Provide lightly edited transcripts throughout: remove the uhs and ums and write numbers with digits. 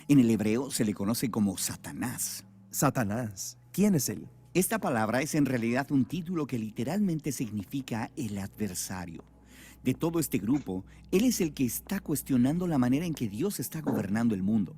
En el hebreo se le conoce como Satanás. Satanás. ¿Quién es él? Esta palabra es en realidad un título que literalmente significa el adversario. De todo este grupo, él es el que está cuestionando la manera en que Dios está gobernando el mundo.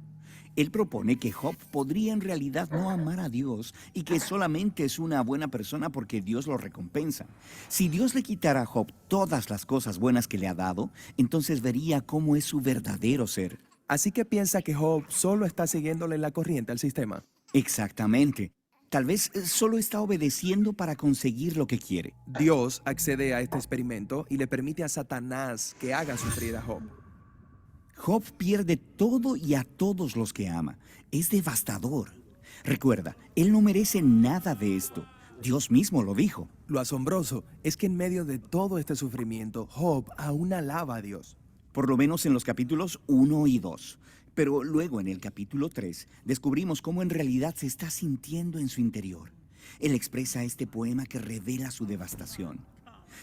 Él propone que Job podría en realidad no amar a Dios y que solamente es una buena persona porque Dios lo recompensa. Si Dios le quitara a Job todas las cosas buenas que le ha dado, entonces vería cómo es su verdadero ser. Así que piensa que Job solo está siguiéndole la corriente al sistema. Exactamente. Tal vez solo está obedeciendo para conseguir lo que quiere. Dios accede a este experimento y le permite a Satanás que haga sufrir a Job. Job pierde todo y a todos los que ama. Es devastador. Recuerda, él no merece nada de esto. Dios mismo lo dijo. Lo asombroso es que en medio de todo este sufrimiento, Job aún alaba a Dios. Por lo menos en los capítulos 1 y 2. Pero luego en el capítulo 3 descubrimos cómo en realidad se está sintiendo en su interior. Él expresa este poema que revela su devastación.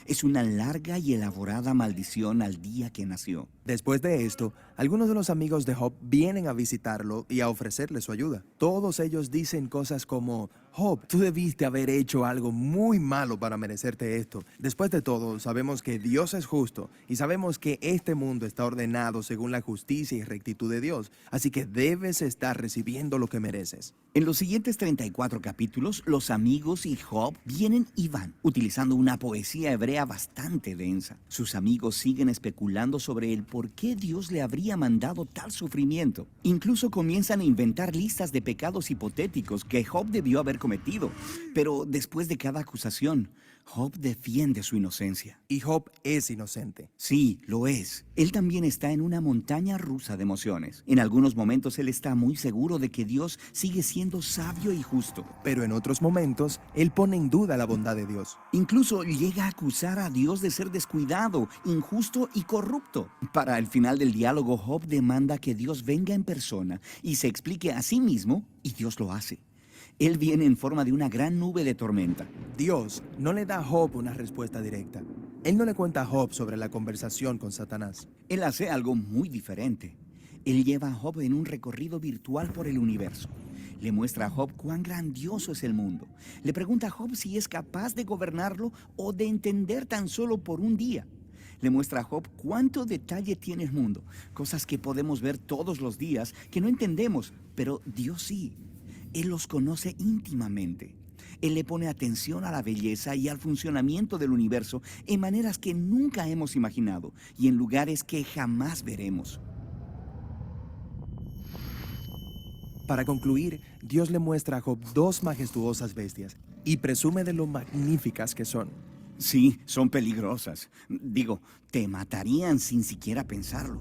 Es una larga y elaborada maldición al día que nació. Después de esto, algunos de los amigos de Job vienen a visitarlo y a ofrecerle su ayuda. Todos ellos dicen cosas como: Job, tú debiste haber hecho algo muy malo para merecerte esto. Después de todo, sabemos que Dios es justo y sabemos que este mundo está ordenado según la justicia y rectitud de Dios, así que debes estar recibiendo lo que mereces. En los siguientes 34 capítulos, los amigos y Job vienen y van, utilizando una poesía hebrea bastante densa. Sus amigos siguen especulando sobre el por qué Dios le habría mandado tal sufrimiento. Incluso comienzan a inventar listas de pecados hipotéticos que Job debió haber cometido. Pero después de cada acusación, Job defiende su inocencia. Y Job es inocente. Sí, lo es. Él también está en una montaña rusa de emociones. En algunos momentos él está muy seguro de que Dios sigue siendo sabio y justo. Pero en otros momentos, él pone en duda la bondad de Dios. Incluso llega a acusar a Dios de ser descuidado, injusto y corrupto. Para el final del diálogo, Job demanda que Dios venga en persona y se explique a sí mismo, y Dios lo hace. Él viene en forma de una gran nube de tormenta. Dios no le da a Job una respuesta directa. Él no le cuenta a Job sobre la conversación con Satanás. Él hace algo muy diferente. Él lleva a Job en un recorrido virtual por el universo. Le muestra a Job cuán grandioso es el mundo. Le pregunta a Job si es capaz de gobernarlo o de entender tan solo por un día. Le muestra a Job cuánto detalle tiene el mundo, cosas que podemos ver todos los días, que no entendemos, pero Dios sí. Él los conoce íntimamente. Él le pone atención a la belleza y al funcionamiento del universo en maneras que nunca hemos imaginado y en lugares que jamás veremos. Para concluir, Dios le muestra a Job dos majestuosas bestias y presume de lo magníficas que son. Sí, son peligrosas. Digo, te matarían sin siquiera pensarlo.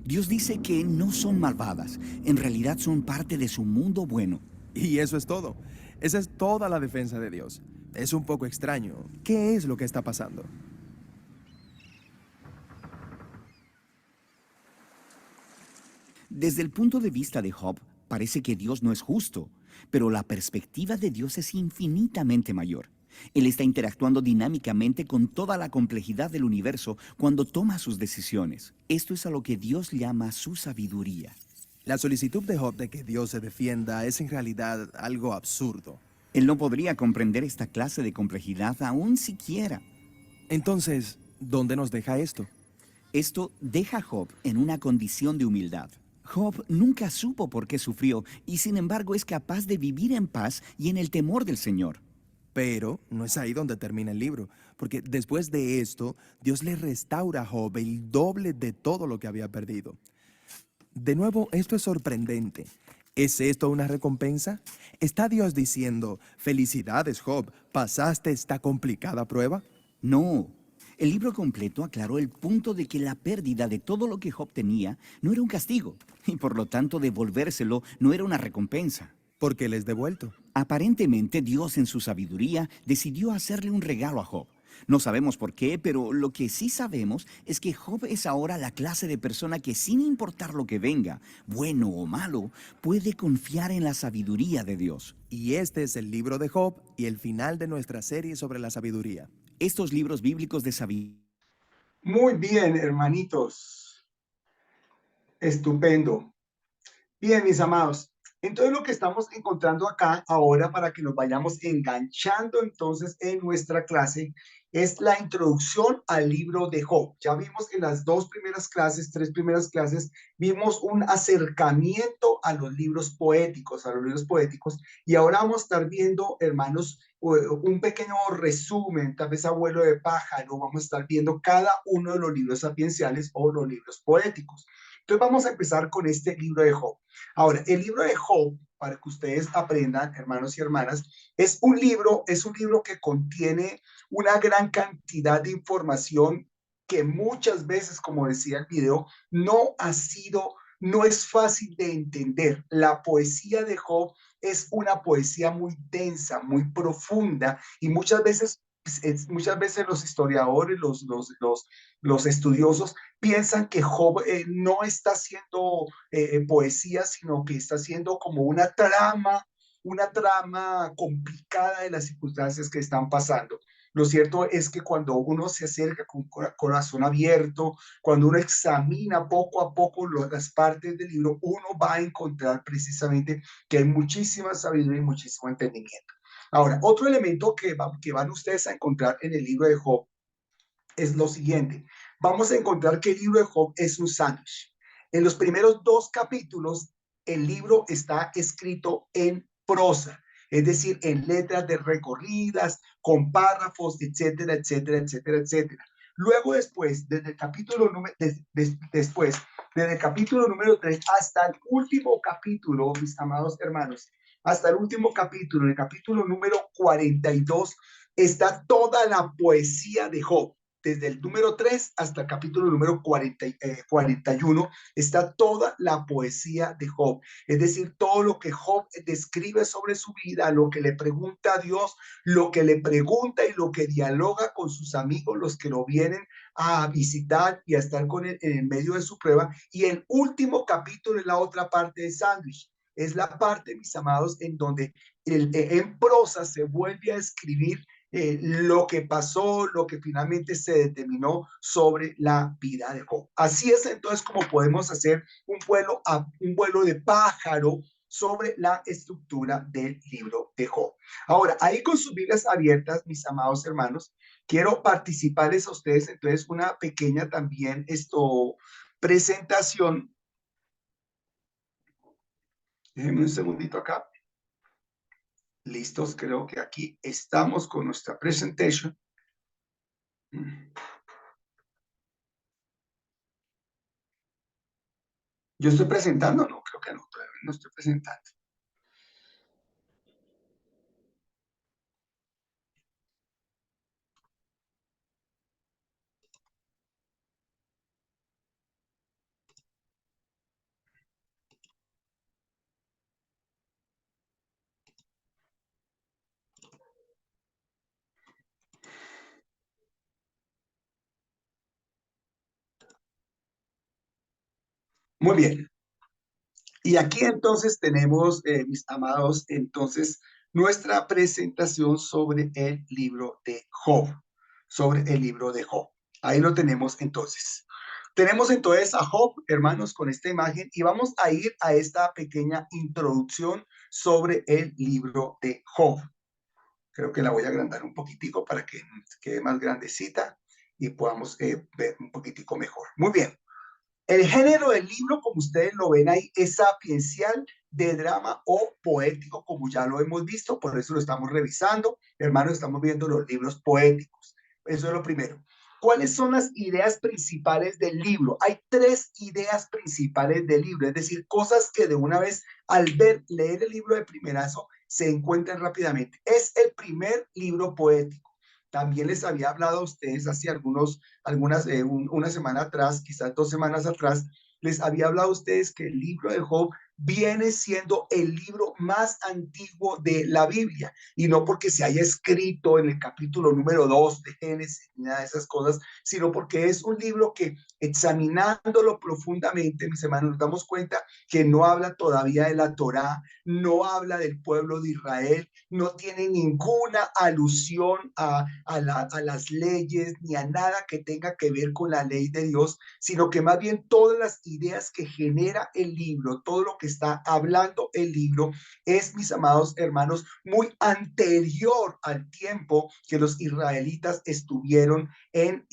Dios dice que no son malvadas, en realidad son parte de su mundo bueno. Y eso es todo. Esa es toda la defensa de Dios. Es un poco extraño. ¿Qué es lo que está pasando? Desde el punto de vista de Job, parece que Dios no es justo, pero la perspectiva de Dios es infinitamente mayor. Él está interactuando dinámicamente con toda la complejidad del universo cuando toma sus decisiones. Esto es a lo que Dios llama su sabiduría. La solicitud de Job de que Dios se defienda es en realidad algo absurdo. Él no podría comprender esta clase de complejidad aún siquiera. Entonces, ¿dónde nos deja esto? Esto deja a Job en una condición de humildad. Job nunca supo por qué sufrió y sin embargo es capaz de vivir en paz y en el temor del Señor. Pero no es ahí donde termina el libro, porque después de esto, Dios le restaura a Job el doble de todo lo que había perdido. De nuevo, esto es sorprendente. ¿Es esto una recompensa? ¿Está Dios diciendo: felicidades, Job, pasaste esta complicada prueba? No. El libro completo aclaró el punto de que la pérdida de todo lo que Job tenía no era un castigo, y por lo tanto devolvérselo no era una recompensa. Porque le es devuelto. Aparentemente Dios en su sabiduría decidió hacerle un regalo a Job. No sabemos por qué, pero lo que sí sabemos es que Job es ahora la clase de persona que sin importar lo que venga, bueno o malo, puede confiar en la sabiduría de Dios. Y este es el libro de Job y el final de nuestra serie sobre la sabiduría. Estos libros bíblicos de sabiduría Muy bien, hermanitos. Estupendo. Bien, mis amados. Entonces lo que estamos encontrando acá ahora para que nos vayamos enganchando entonces en nuestra clase es la introducción al libro de Job. Ya vimos en las dos primeras clases, tres primeras clases, vimos un acercamiento a los libros poéticos, y ahora vamos a estar viendo, hermanos, un pequeño resumen, tal vez abuelo de pájaro, vamos a estar viendo cada uno de los libros sapienciales o los libros poéticos. Entonces vamos a empezar con este libro de Job. Ahora, el libro de Job, para que ustedes aprendan, hermanos y hermanas, es un libro que contiene una gran cantidad de información que muchas veces, como decía el video, no es fácil de entender. La poesía de Job es una poesía muy densa, muy profunda y muchas veces los historiadores, los estudiosos piensan que Job no está haciendo poesía, sino que está haciendo como una trama complicada de las circunstancias que están pasando. Lo cierto es que cuando uno se acerca con corazón abierto, cuando uno examina poco a poco las partes del libro, uno va a encontrar precisamente que hay muchísima sabiduría y muchísimo entendimiento. Ahora, otro elemento que van ustedes a encontrar en el libro de Job es lo siguiente. Vamos a encontrar que el libro de Job es un sándwich. En los primeros dos capítulos, el libro está escrito en prosa, es decir, en letras de recorridas, con párrafos, etcétera, etcétera, etcétera, etcétera. Luego después, desde el capítulo número 3 hasta el último capítulo, mis amados hermanos, hasta el último capítulo, el capítulo número 42, está toda la poesía de Job. Desde el número 3 hasta el capítulo número 41 está toda la poesía de Job. Es decir, todo lo que Job describe sobre su vida, lo que le pregunta a Dios, lo que le pregunta y lo que dialoga con sus amigos, los que lo vienen a visitar y a estar con él en el medio de su prueba. Y el último capítulo es la otra parte de sándwich. Es la parte, mis amados, en donde en prosa se vuelve a escribir lo que pasó, lo que finalmente se determinó sobre la vida de Job. Así es entonces como podemos hacer un vuelo de pájaro sobre la estructura del libro de Job. Ahora, ahí con sus Biblias abiertas, mis amados hermanos, quiero participarles a ustedes entonces una pequeña también presentación. Déjenme un segundito acá. Listos, creo que aquí estamos con nuestra presentación. ¿Yo estoy presentando? No, creo que no, todavía no estoy presentando. Muy bien. Y aquí entonces tenemos, mis amados, entonces nuestra presentación sobre el libro de Job, sobre el libro de Job. Ahí lo tenemos entonces. Tenemos entonces a Job, hermanos, con esta imagen y vamos a ir a esta pequeña introducción sobre el libro de Job. Creo que la voy a agrandar un poquitico para que quede más grandecita y podamos ver un poquitico mejor. Muy bien. El género del libro, como ustedes lo ven ahí, es sapiencial, de drama o poético, como ya lo hemos visto, por eso lo estamos revisando. Hermanos, estamos viendo los libros poéticos. Eso es lo primero. ¿Cuáles son las ideas principales del libro? Hay tres ideas principales del libro, es decir, cosas que de una vez al leer el libro de primerazo se encuentran rápidamente. Es el primer libro poético. También les había hablado a ustedes hace una semana atrás, quizás 2 semanas atrás, les había hablado a ustedes que el libro de Job viene siendo el libro más antiguo de la Biblia, y no porque se haya escrito en el capítulo número 2 de Génesis, ni nada de esas cosas, sino porque es un libro que, examinándolo profundamente, mis hermanos, nos damos cuenta que no habla todavía de la Torá, no habla del pueblo de Israel, no tiene ninguna alusión a las leyes ni a nada que tenga que ver con la ley de Dios, sino que más bien todas las ideas que genera el libro, todo lo que está hablando el libro, es, mis amados hermanos, muy anterior al tiempo que los israelitas estuvieron en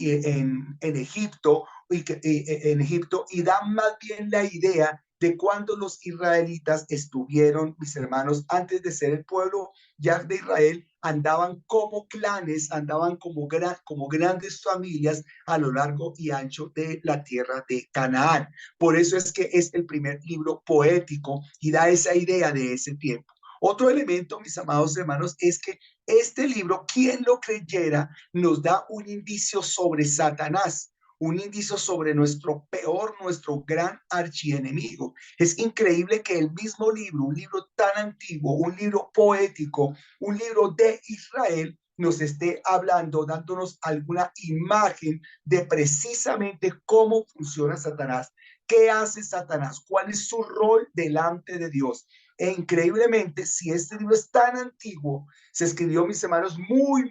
Egipto, en Egipto, y da más bien la idea de cuando los israelitas estuvieron, mis hermanos, antes de ser el pueblo ya de Israel, andaban como clanes, andaban como grandes familias a lo largo y ancho de la tierra de Canaán. Por eso es que es el primer libro poético y da esa idea de ese tiempo. Otro elemento, mis amados hermanos, es que este libro, quien lo creyera, nos da un indicio sobre Satanás, un indicio sobre nuestro peor, nuestro gran archienemigo. Es increíble que el mismo libro, un libro tan antiguo, un libro poético, un libro de Israel, nos esté hablando, dándonos alguna imagen de precisamente cómo funciona Satanás, qué hace Satanás, cuál es su rol delante de Dios. E increíblemente, si este libro es tan antiguo, se escribió, mis hermanos, muy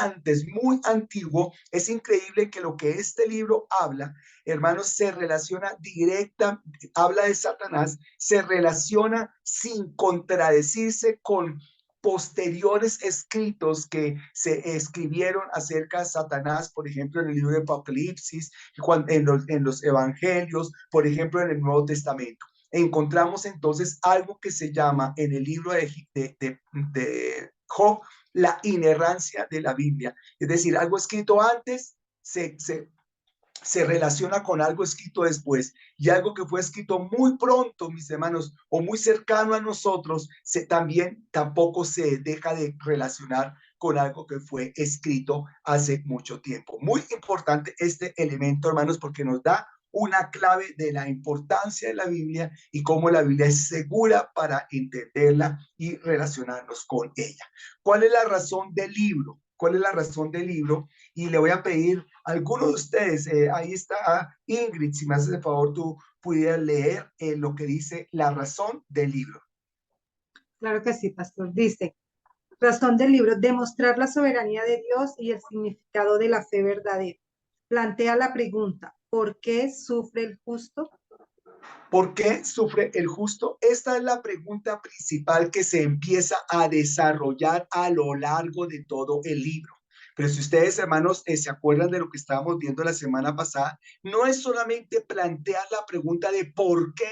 antes, muy antiguo, es increíble que lo que este libro habla, hermanos, se relaciona directa, habla de Satanás, se relaciona sin contradecirse con posteriores escritos que se escribieron acerca de Satanás, por ejemplo, en el libro de Apocalipsis, en los evangelios, por ejemplo, en el Nuevo Testamento. Encontramos entonces algo que se llama en el libro de Job la inerrancia de la Biblia, es decir, algo escrito antes se relaciona con algo escrito después, y algo que fue escrito muy pronto, mis hermanos, o muy cercano a nosotros, también tampoco se deja de relacionar con algo que fue escrito hace mucho tiempo. Muy importante este elemento, hermanos, porque nos da una clave de la importancia de la Biblia y cómo la Biblia es segura para entenderla y relacionarnos con ella. ¿Cuál es la razón del libro? ¿Cuál es la razón del libro? Y le voy a pedir a alguno de ustedes, ahí está Ingrid, si me haces el favor, tú pudieras leer lo que dice la razón del libro. Claro que sí, pastor. Dice, razón del libro, demostrar la soberanía de Dios y el significado de la fe verdadera. Plantea la pregunta, ¿por qué sufre el justo? ¿Por qué sufre el justo? Esta es la pregunta principal que se empieza a desarrollar a lo largo de todo el libro. Pero si ustedes, hermanos, se acuerdan de lo que estábamos viendo la semana pasada, no es solamente plantear la pregunta de por qué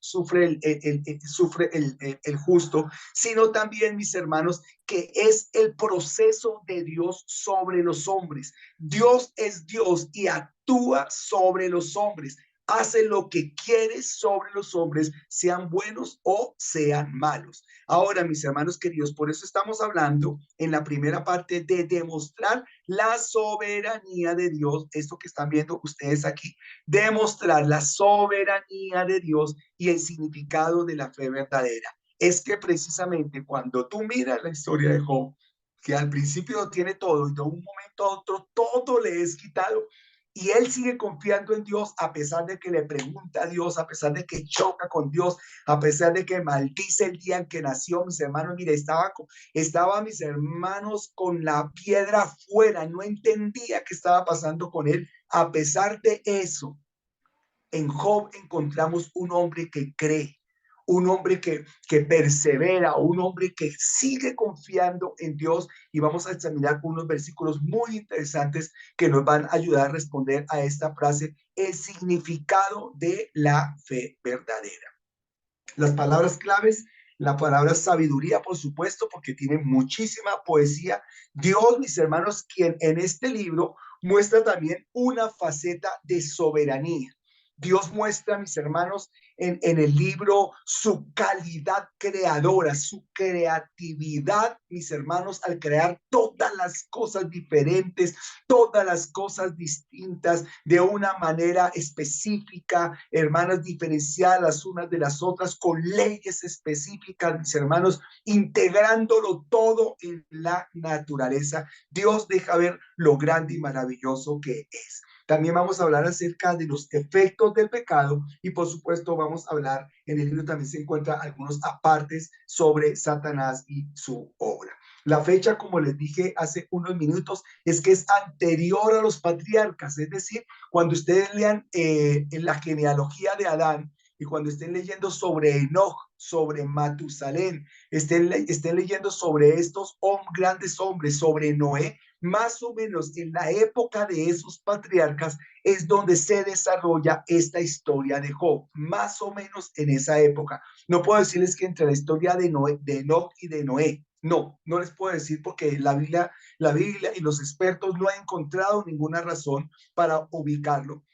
sufre el justo, sino también, mis hermanos, que es el proceso de Dios sobre los hombres. Dios es Dios y actúa sobre los hombres, hace lo que quiere sobre los hombres, sean buenos o sean malos. Ahora, mis hermanos queridos, por eso estamos hablando en la primera parte de demostrar la soberanía de Dios, esto que están viendo ustedes aquí, demostrar la soberanía de Dios y el significado de la fe verdadera. Es que precisamente cuando tú miras la historia de Job, que al principio tiene todo y de un momento a otro todo le es quitado, y él sigue confiando en Dios a pesar de que le pregunta a Dios, a pesar de que choca con Dios, a pesar de que maldice el día en que nació, mis hermanos. Mire, estaba mis hermanos con la piedra afuera, no entendía qué estaba pasando con él. A pesar de eso, en Job encontramos un hombre que cree, un hombre que persevera, un hombre que sigue confiando en Dios, y vamos a examinar unos versículos muy interesantes que nos van a ayudar a responder a esta frase, el significado de la fe verdadera. Las palabras claves, la palabra sabiduría, por supuesto, porque tiene muchísima poesía. Dios, mis hermanos, quien en este libro muestra también una faceta de soberanía. Dios muestra, mis hermanos, en el libro su calidad creadora, su creatividad, mis hermanos, al crear todas las cosas diferentes, todas las cosas distintas, de una manera específica, hermanas, diferenciadas las unas de las otras, con leyes específicas, mis hermanos, integrándolo todo en la naturaleza. Dios deja ver lo grande y maravilloso que es. También vamos a hablar acerca de los efectos del pecado y por supuesto vamos a hablar, en el libro también se encuentran algunos apartes sobre Satanás y su obra. La fecha, como les dije hace unos minutos, es que es anterior a los patriarcas, es decir, cuando ustedes lean en la genealogía de Adán y cuando estén leyendo sobre Enoch, sobre Matusalén, estén leyendo sobre estos grandes hombres, sobre Noé, más o menos en la época de esos patriarcas es donde se desarrolla esta historia de Job, más o menos en esa época. No puedo decirles que entre la historia de Noé, de Enoch y de Noé, no les puedo decir porque la Biblia y los expertos no han encontrado ninguna razón para ubicarlo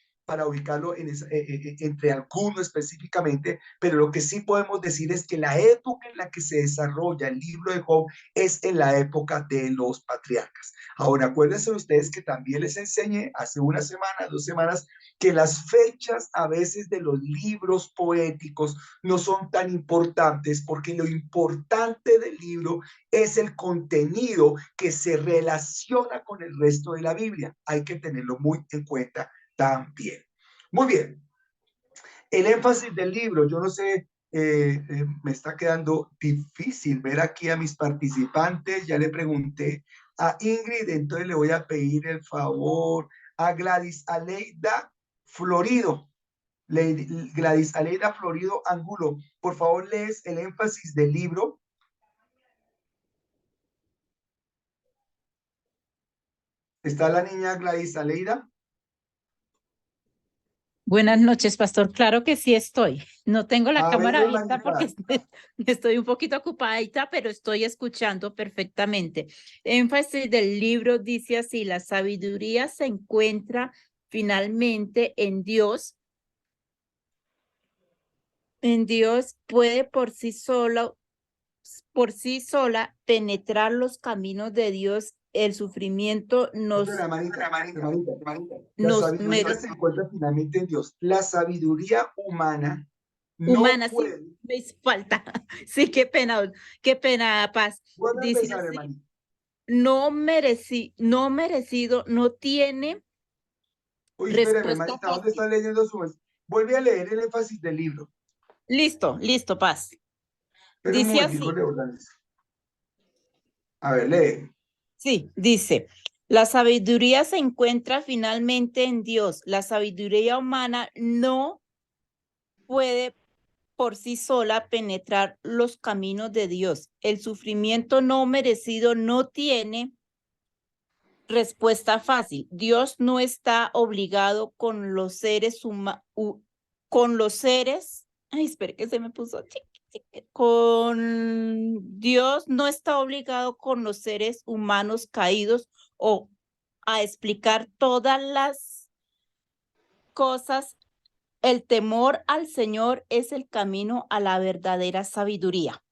entre algunos específicamente, pero lo que sí podemos decir es que la época en la que se desarrolla el libro de Job es en la época de los patriarcas. Ahora, acuérdense ustedes que también les enseñé hace una semana, 2 semanas, que las fechas a veces de los libros poéticos no son tan importantes porque lo importante del libro es el contenido que se relaciona con el resto de la Biblia. Hay que tenerlo muy en cuenta también. Muy bien. El énfasis del libro, yo no sé, me está quedando difícil ver aquí a mis participantes. Ya le pregunté a Ingrid, entonces le voy a pedir el favor a Gladys Aleida Florido. Gladys Aleida Florido Angulo, por favor, lees el énfasis del libro. ¿Está la niña Gladys Aleida? Buenas noches, pastor. Claro que sí estoy. No tengo la A ver, cámara abierta hermanita. porque estoy un poquito ocupadita, pero estoy escuchando perfectamente. Énfasis del libro dice así: la sabiduría se encuentra finalmente en Dios. En Dios puede por sí sola penetrar los caminos de Dios. El sufrimiento Espera, hermanita. La sabiduría se encuentra finalmente en Dios. La sabiduría humana no humana, sí, puede. me hizo falta. Sí, qué pena, Paz. Vuelve a Dice empezar, así: hermanita. no merecido, no tiene Uy, espérame, respuesta hermanita, ¿dónde fácil. estás leyendo su? Vuelve a leer el énfasis del libro. Listo, Paz. Espera un Dice momentico, así, le organizo. A ver, lee. sí, dice: la sabiduría se encuentra finalmente en Dios. La sabiduría humana no puede por sí sola penetrar los caminos de Dios. El sufrimiento no merecido no tiene respuesta fácil. Dios no está obligado con los seres ay, espere que se me puso con Dios no está obligado con los seres humanos caídos o a explicar todas las cosas. El temor al Señor es el camino a la verdadera sabiduría.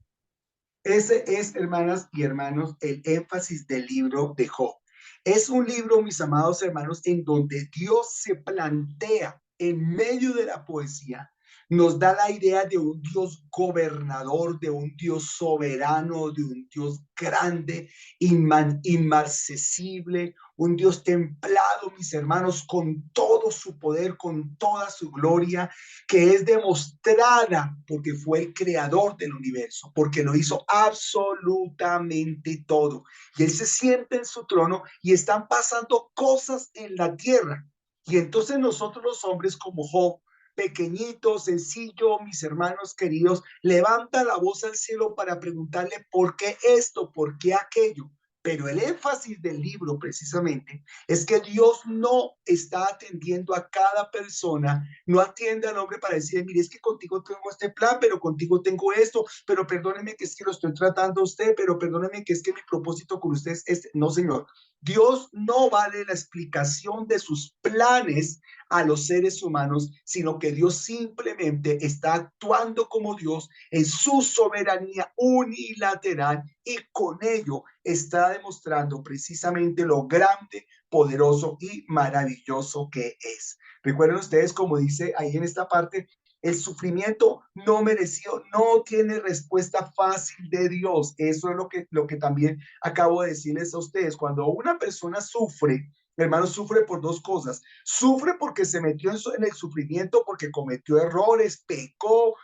Ese es, hermanas y hermanos, el énfasis del libro de Job. Es un libro, mis amados hermanos, en donde Dios se plantea en medio de la poesía, nos da la idea de un Dios gobernador, de un Dios soberano, de un Dios grande, inmarcesible, un Dios templado, mis hermanos, con todo su poder, con toda su gloria, que es demostrada porque fue el creador del universo, porque lo hizo absolutamente todo. Y él se siente en su trono y están pasando cosas en la tierra. Y entonces nosotros los hombres como Job, pequeñito, sencillo, mis hermanos queridos, levanta la voz al cielo para preguntarle por qué esto, por qué aquello. Pero el énfasis del libro precisamente es que Dios no está atendiendo a cada persona, no atiende al hombre para decirle, mire, es que contigo tengo este plan, pero contigo tengo esto, pero perdóneme que es que lo estoy tratando a usted, pero perdóneme que es que mi propósito con usted es este. No, señor. Dios no vale la explicación de sus planes a los seres humanos, sino que Dios simplemente está actuando como Dios en su soberanía unilateral y con ello está demostrando precisamente lo grande, poderoso y maravilloso que es. Recuerden ustedes, como dice ahí en esta parte, el sufrimiento no merecido no tiene respuesta fácil de Dios. Eso es lo que también acabo de decirles a ustedes. Cuando una persona sufre, hermano, sufre por dos cosas. Sufre porque se metió en el sufrimiento, porque cometió errores, pecó,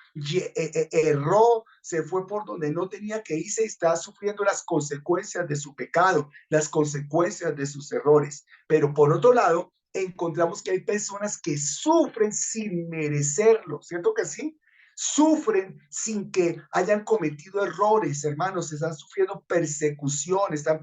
erró, se fue por donde no tenía que irse y está sufriendo las consecuencias de su pecado, las consecuencias de sus errores. Pero por otro lado, encontramos que hay personas que sufren sin merecerlo, ¿cierto que sí? Sufren sin que hayan cometido errores, hermanos, están sufriendo persecución, están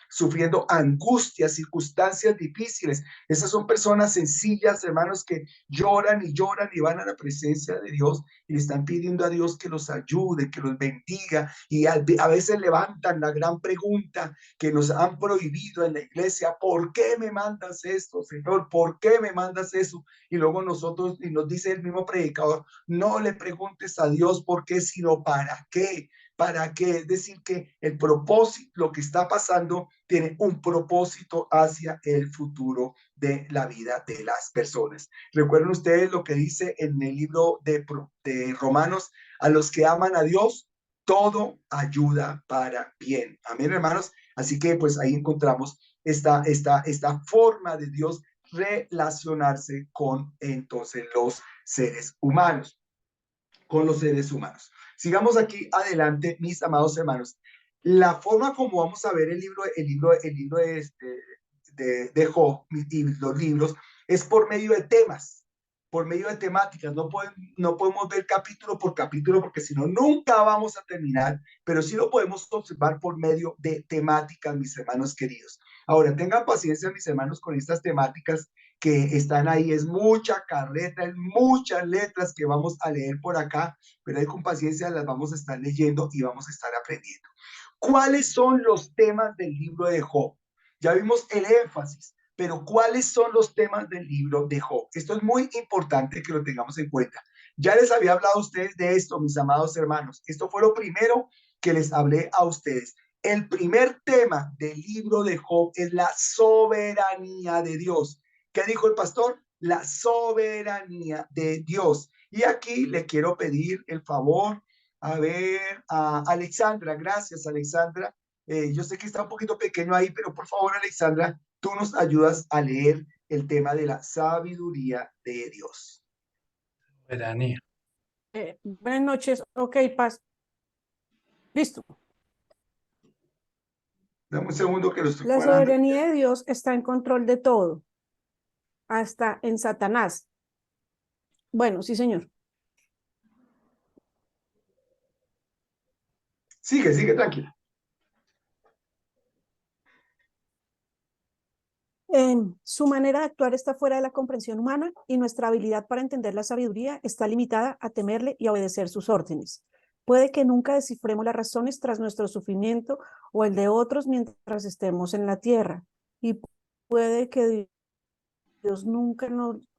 sufriendo angustias, circunstancias difíciles. Esas son personas sencillas, hermanos, que lloran y van a la presencia de Dios y le están pidiendo a Dios que los ayude, que los bendiga, y a veces levantan la gran pregunta que nos han prohibido en la iglesia: ¿por qué me mandas esto, Señor? ¿Por qué me mandas eso? Y luego nosotros, y nos dice el mismo predicador, no le preguntes a Dios por qué, sino para qué. ¿Para qué? Es decir, que el propósito, lo que está pasando, tiene un propósito hacia el futuro de la vida de las personas. Recuerden ustedes lo que dice en el libro de Romanos: a los que aman a Dios, todo ayuda para bien. Amén, hermanos. Así que pues ahí encontramos esta forma de Dios relacionarse con entonces los seres humanos, con los seres humanos. Sigamos aquí adelante, mis amados hermanos. La forma como vamos a ver el libro de Job y los libros es por medio de temas, por medio de temáticas. No podemos ver capítulo por capítulo porque si no, nunca vamos a terminar, pero sí lo podemos observar por medio de temáticas, mis hermanos queridos. Ahora, tengan paciencia, mis hermanos, con estas temáticas que están ahí. Es mucha carreta, es muchas letras que vamos a leer por acá, pero ahí con paciencia las vamos a estar leyendo y vamos a estar aprendiendo. ¿Cuáles son los temas del libro de Job? Ya vimos el énfasis, pero ¿cuáles son los temas del libro de Job? Esto es muy importante que lo tengamos en cuenta. Ya les había hablado a ustedes de esto, mis amados hermanos. Esto fue lo primero que les hablé a ustedes. El primer tema del libro de Job es la soberanía de Dios. ¿Qué dijo el pastor? La soberanía de Dios. Y aquí le quiero pedir el favor a ver a Alexandra. Gracias, Alexandra. Yo sé que está un poquito pequeño ahí, pero por favor, Alexandra, tú nos ayudas a leer el tema de la sabiduría de Dios. Soberanía. Buenas noches. Ok, paz. Listo. Dame un segundo que lo estoy La parando. soberanía de Dios está en control de todo, hasta en Satanás. Bueno, sí, señor. Sigue, tranquila. Su manera de actuar está fuera de la comprensión humana y nuestra habilidad para entender la sabiduría está limitada a temerle y a obedecer sus órdenes. Puede que nunca descifremos las razones tras nuestro sufrimiento o el de otros mientras estemos en la tierra. Y puede que Dios nunca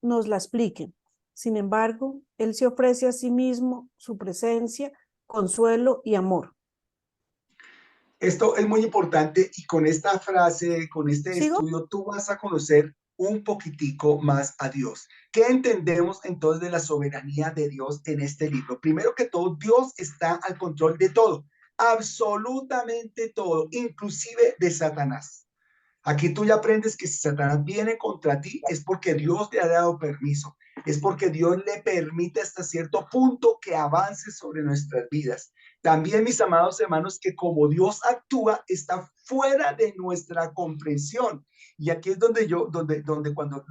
nos la explique. Sin embargo, Él se ofrece a sí mismo su presencia, consuelo y amor. Esto es muy importante y con esta frase, con este ¿Sigo? estudio, tú vas a conocer un poquitico más a Dios. ¿Qué entendemos entonces de la soberanía de Dios en este libro? Primero que todo, Dios está al control de todo, absolutamente todo, inclusive de Satanás. Aquí tú ya aprendes que si Satanás viene contra ti es porque Dios te ha dado permiso, es porque Dios le permite hasta cierto punto que avance sobre nuestras vidas. También, mis amados hermanos, que como Dios actúa está fuera de nuestra comprensión. Y aquí es donde cuando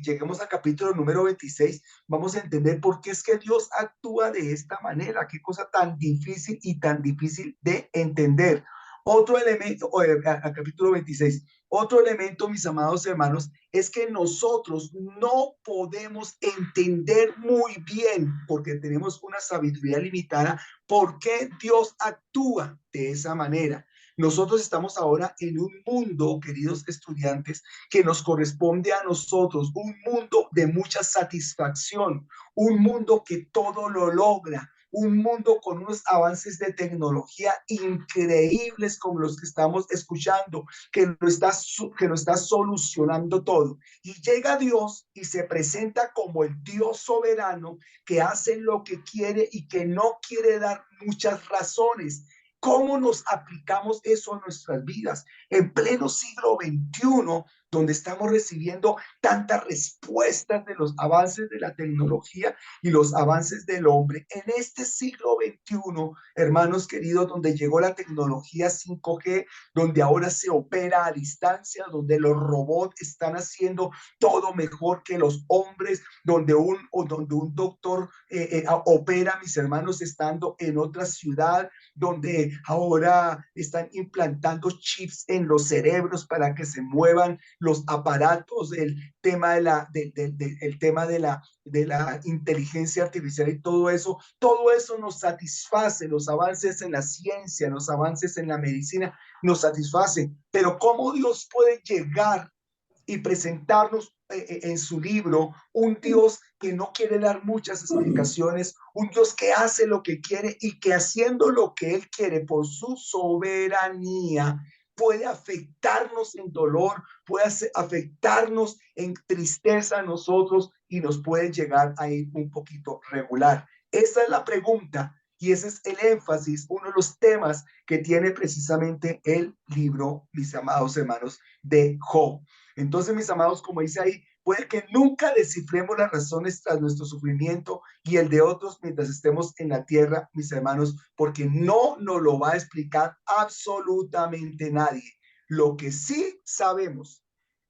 lleguemos al capítulo número 26, vamos a entender por qué es que Dios actúa de esta manera. Qué cosa tan difícil y tan difícil de entender. Otro elemento, al capítulo 26, otro elemento, mis amados hermanos, es que nosotros no podemos entender muy bien, porque tenemos una sabiduría limitada, por qué Dios actúa de esa manera. Nosotros estamos ahora en un mundo, queridos estudiantes, que nos corresponde a nosotros, un mundo de mucha satisfacción, un mundo que todo lo logra, un mundo con unos avances de tecnología increíbles como los que estamos escuchando, que lo está solucionando todo. Y llega Dios y se presenta como el Dios soberano que hace lo que quiere y que no quiere dar muchas razones. ¿Cómo nos aplicamos eso a nuestras vidas en pleno siglo XXI, donde estamos recibiendo tantas respuestas de los avances de la tecnología y los avances del hombre? En este siglo XXI, hermanos queridos, donde llegó la tecnología 5G, donde ahora se opera a distancia, donde los robots están haciendo todo mejor que los hombres, donde un doctor opera, mis hermanos, estando en otra ciudad, donde ahora están implantando chips en los cerebros para que se muevan los aparatos, el tema de la inteligencia artificial y todo eso nos satisface, los avances en la ciencia, los avances en la medicina nos satisfacen, pero ¿cómo Dios puede llegar y presentarnos en su libro un Dios que no quiere dar muchas explicaciones, un Dios que hace lo que quiere y que haciendo lo que Él quiere por su soberanía puede afectarnos en dolor, puede afectarnos en tristeza a nosotros y nos puede llegar a ir un poquito regular? Esa es la pregunta y ese es el énfasis, uno de los temas que tiene precisamente el libro, mis amados hermanos, de Job. Entonces, mis amados, como dice ahí, puede que nunca descifremos las razones tras nuestro sufrimiento y el de otros mientras estemos en la tierra, mis hermanos, porque no nos lo va a explicar absolutamente nadie. Lo que sí sabemos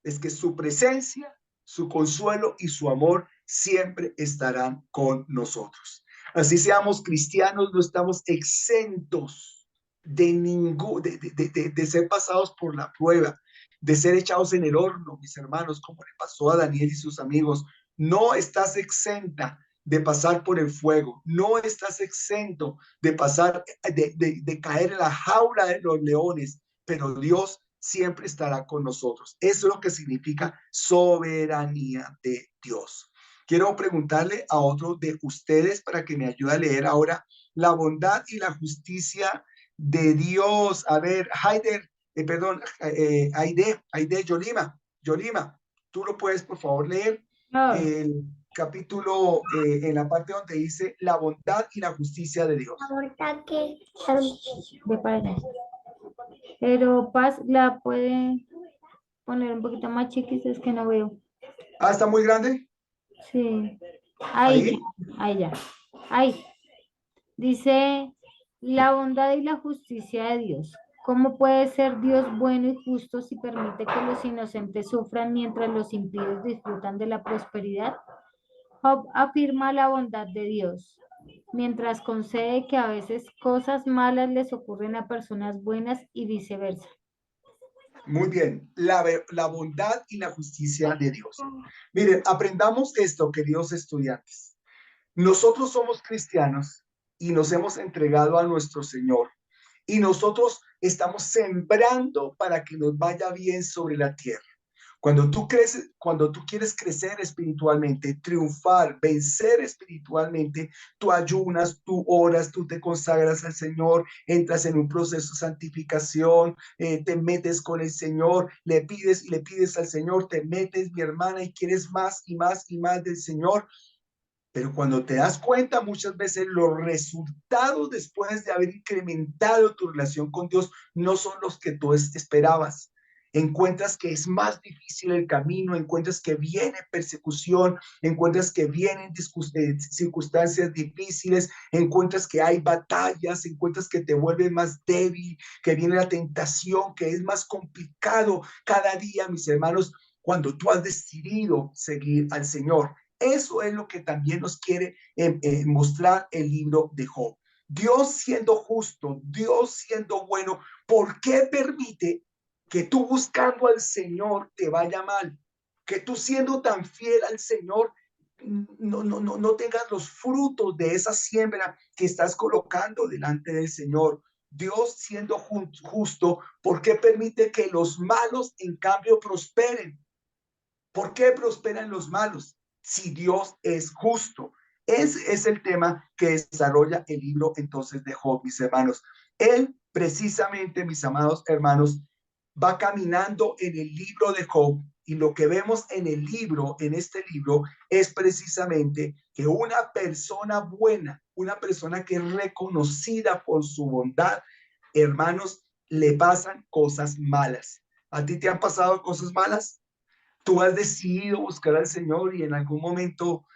es que su presencia, su consuelo y su amor siempre estarán con nosotros. Así seamos cristianos, no estamos exentos de ser pasados por la prueba, de ser echados en el horno, mis hermanos, como le pasó a Daniel y sus amigos. No estás exenta de pasar por el fuego, no estás exento de pasar, de caer en la jaula de los leones, pero Dios siempre estará con nosotros. Eso es lo que significa soberanía de Dios. Quiero preguntarle a otro de ustedes para que me ayude a leer ahora la bondad y la justicia de Dios. A ver, Haider, Aide, Yolima, tú lo puedes por favor leer Claro, el capítulo en la parte donde dice la bondad y la justicia de Dios. ahorita que de para pero Paz la puede poner un poquito más chiquita, es que no veo. Ah, está muy grande. Sí, ahí Ahí. ya, ahí ya. Ahí dice la bondad y la justicia de Dios. ¿Cómo puede ser Dios bueno y justo si permite que los inocentes sufran mientras los impíos disfrutan de la prosperidad? Job afirma la bondad de Dios, mientras concede que a veces cosas malas les ocurren a personas buenas y viceversa. Muy bien, la bondad y la justicia de Dios. Miren, aprendamos esto, queridos estudiantes. Nosotros somos cristianos y nos hemos entregado a nuestro Señor y nosotros estamos sembrando para que nos vaya bien sobre la tierra. Cuando tú creces, cuando tú quieres crecer espiritualmente, triunfar, vencer espiritualmente, tú ayunas, tú oras, tú te consagras al Señor, entras en un proceso de santificación, te metes con el Señor, le pides y le pides al Señor, te metes, mi hermana, y quieres más y más y más del Señor. Pero cuando te das cuenta, muchas veces los resultados después de haber incrementado tu relación con Dios no son los que tú esperabas. Encuentras que es más difícil el camino, encuentras que viene persecución, encuentras que vienen circunstancias difíciles, encuentras que hay batallas, encuentras que te vuelves más débil, que viene la tentación, que es más complicado cada día, mis hermanos, cuando tú has decidido seguir al Señor. Eso es lo que también nos quiere mostrar el libro de Job. Dios siendo justo, Dios siendo bueno, ¿por qué permite que tú buscando al Señor te vaya mal? Que tú siendo tan fiel al Señor no tengas los frutos de esa siembra que estás colocando delante del Señor. Dios siendo justo, ¿por qué permite que los malos en cambio prosperen? ¿Por qué prosperan los malos si Dios es justo? Ese es el tema que desarrolla el libro entonces de Job, mis hermanos. Él precisamente, mis amados hermanos, va caminando en el libro de Job y lo que vemos en el libro, en este libro, es precisamente que una persona buena, una persona que es reconocida por su bondad, hermanos, le pasan cosas malas. ¿A ti te han pasado cosas malas? Tú has decidido buscar al Señor y en algún momento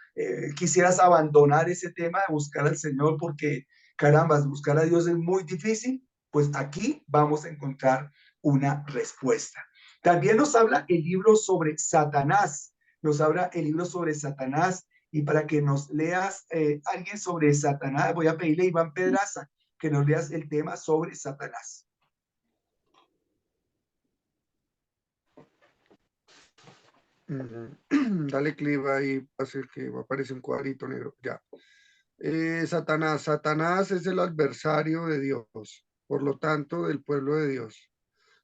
quisieras abandonar ese tema de buscar al Señor porque, caramba, buscar a Dios es muy difícil, pues aquí vamos a encontrar una respuesta. También nos habla el libro sobre Satanás, nos habla el libro sobre Satanás y para que nos leas alguien sobre Satanás, voy a pedirle a Iván Pedraza que nos leas el tema sobre Satanás. Dale clic ahí, va a ser que va a aparecer un cuadrito negro, ya. Satanás es el adversario de Dios, por lo tanto, del pueblo de Dios,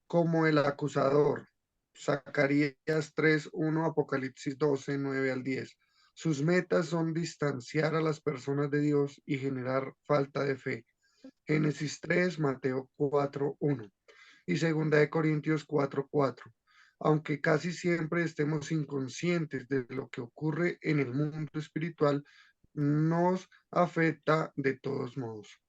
como el acusador. Zacarías 3:1, Apocalipsis 12:9 al 10. Sus metas son distanciar a las personas de Dios y generar falta de fe. Génesis 3, Mateo 4:1 y 2 Corintios 4:4. Aunque casi siempre estemos inconscientes de lo que ocurre en el mundo espiritual, nos afecta de todos modos.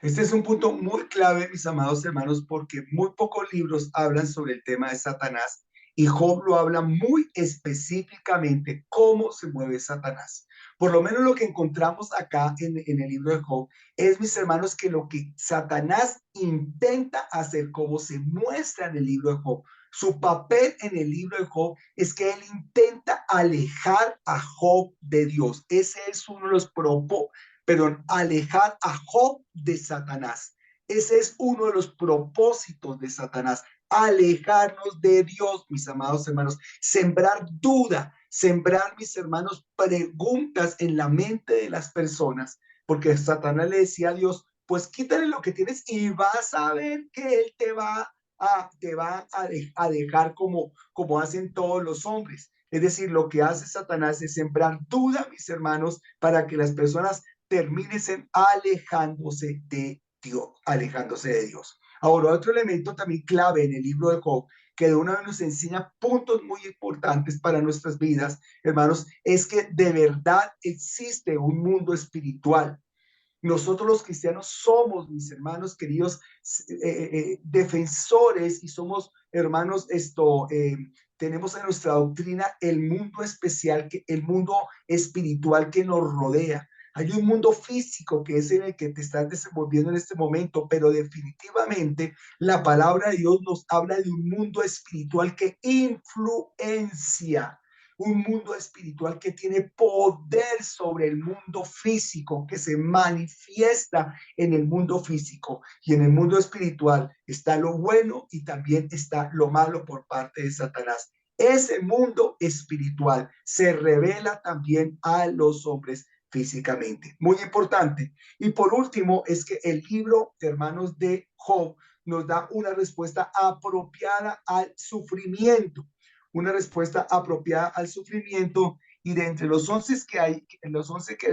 Este es un punto muy clave, mis amados hermanos, porque muy pocos libros hablan sobre el tema de Satanás y Job lo habla muy específicamente cómo se mueve Satanás. Por lo menos lo que encontramos acá en el libro de Job es, mis hermanos, que lo que Satanás intenta hacer, como se muestra en el libro de Job, su papel en el libro de Job es que él intenta alejar a Job de Dios. Ese es uno de los propósitos, pero alejar a Job de Satanás. Ese es uno de los propósitos de Satanás, alejarnos de Dios, mis amados hermanos, sembrar duda, sembrar, mis hermanos, preguntas en la mente de las personas, porque Satanás le decía a Dios, pues quítale lo que tienes y vas a ver que él te va a dejar como hacen todos los hombres. Es decir, lo que hace Satanás es sembrar duda, mis hermanos, para que las personas terminen alejándose de Dios, alejándose de Dios. Ahora, otro elemento también clave en el libro de Job, que de una vez nos enseña puntos muy importantes para nuestras vidas, hermanos, es que de verdad existe un mundo espiritual. Nosotros los cristianos somos, mis hermanos queridos, defensores y somos, hermanos, tenemos en nuestra doctrina el mundo especial, el mundo espiritual que nos rodea. Hay un mundo físico que es en el que te estás desenvolviendo en este momento, pero definitivamente la palabra de Dios nos habla de un mundo espiritual que influencia, un mundo espiritual que tiene poder sobre el mundo físico, que se manifiesta en el mundo físico. Y en el mundo espiritual está lo bueno y también está lo malo por parte de Satanás. Ese mundo espiritual se revela también a los hombres físicamente. Muy importante. Y por último, es que el libro, hermanos, de Job nos da una respuesta apropiada al sufrimiento, una respuesta apropiada al sufrimiento. Y de entre los 11 que hay,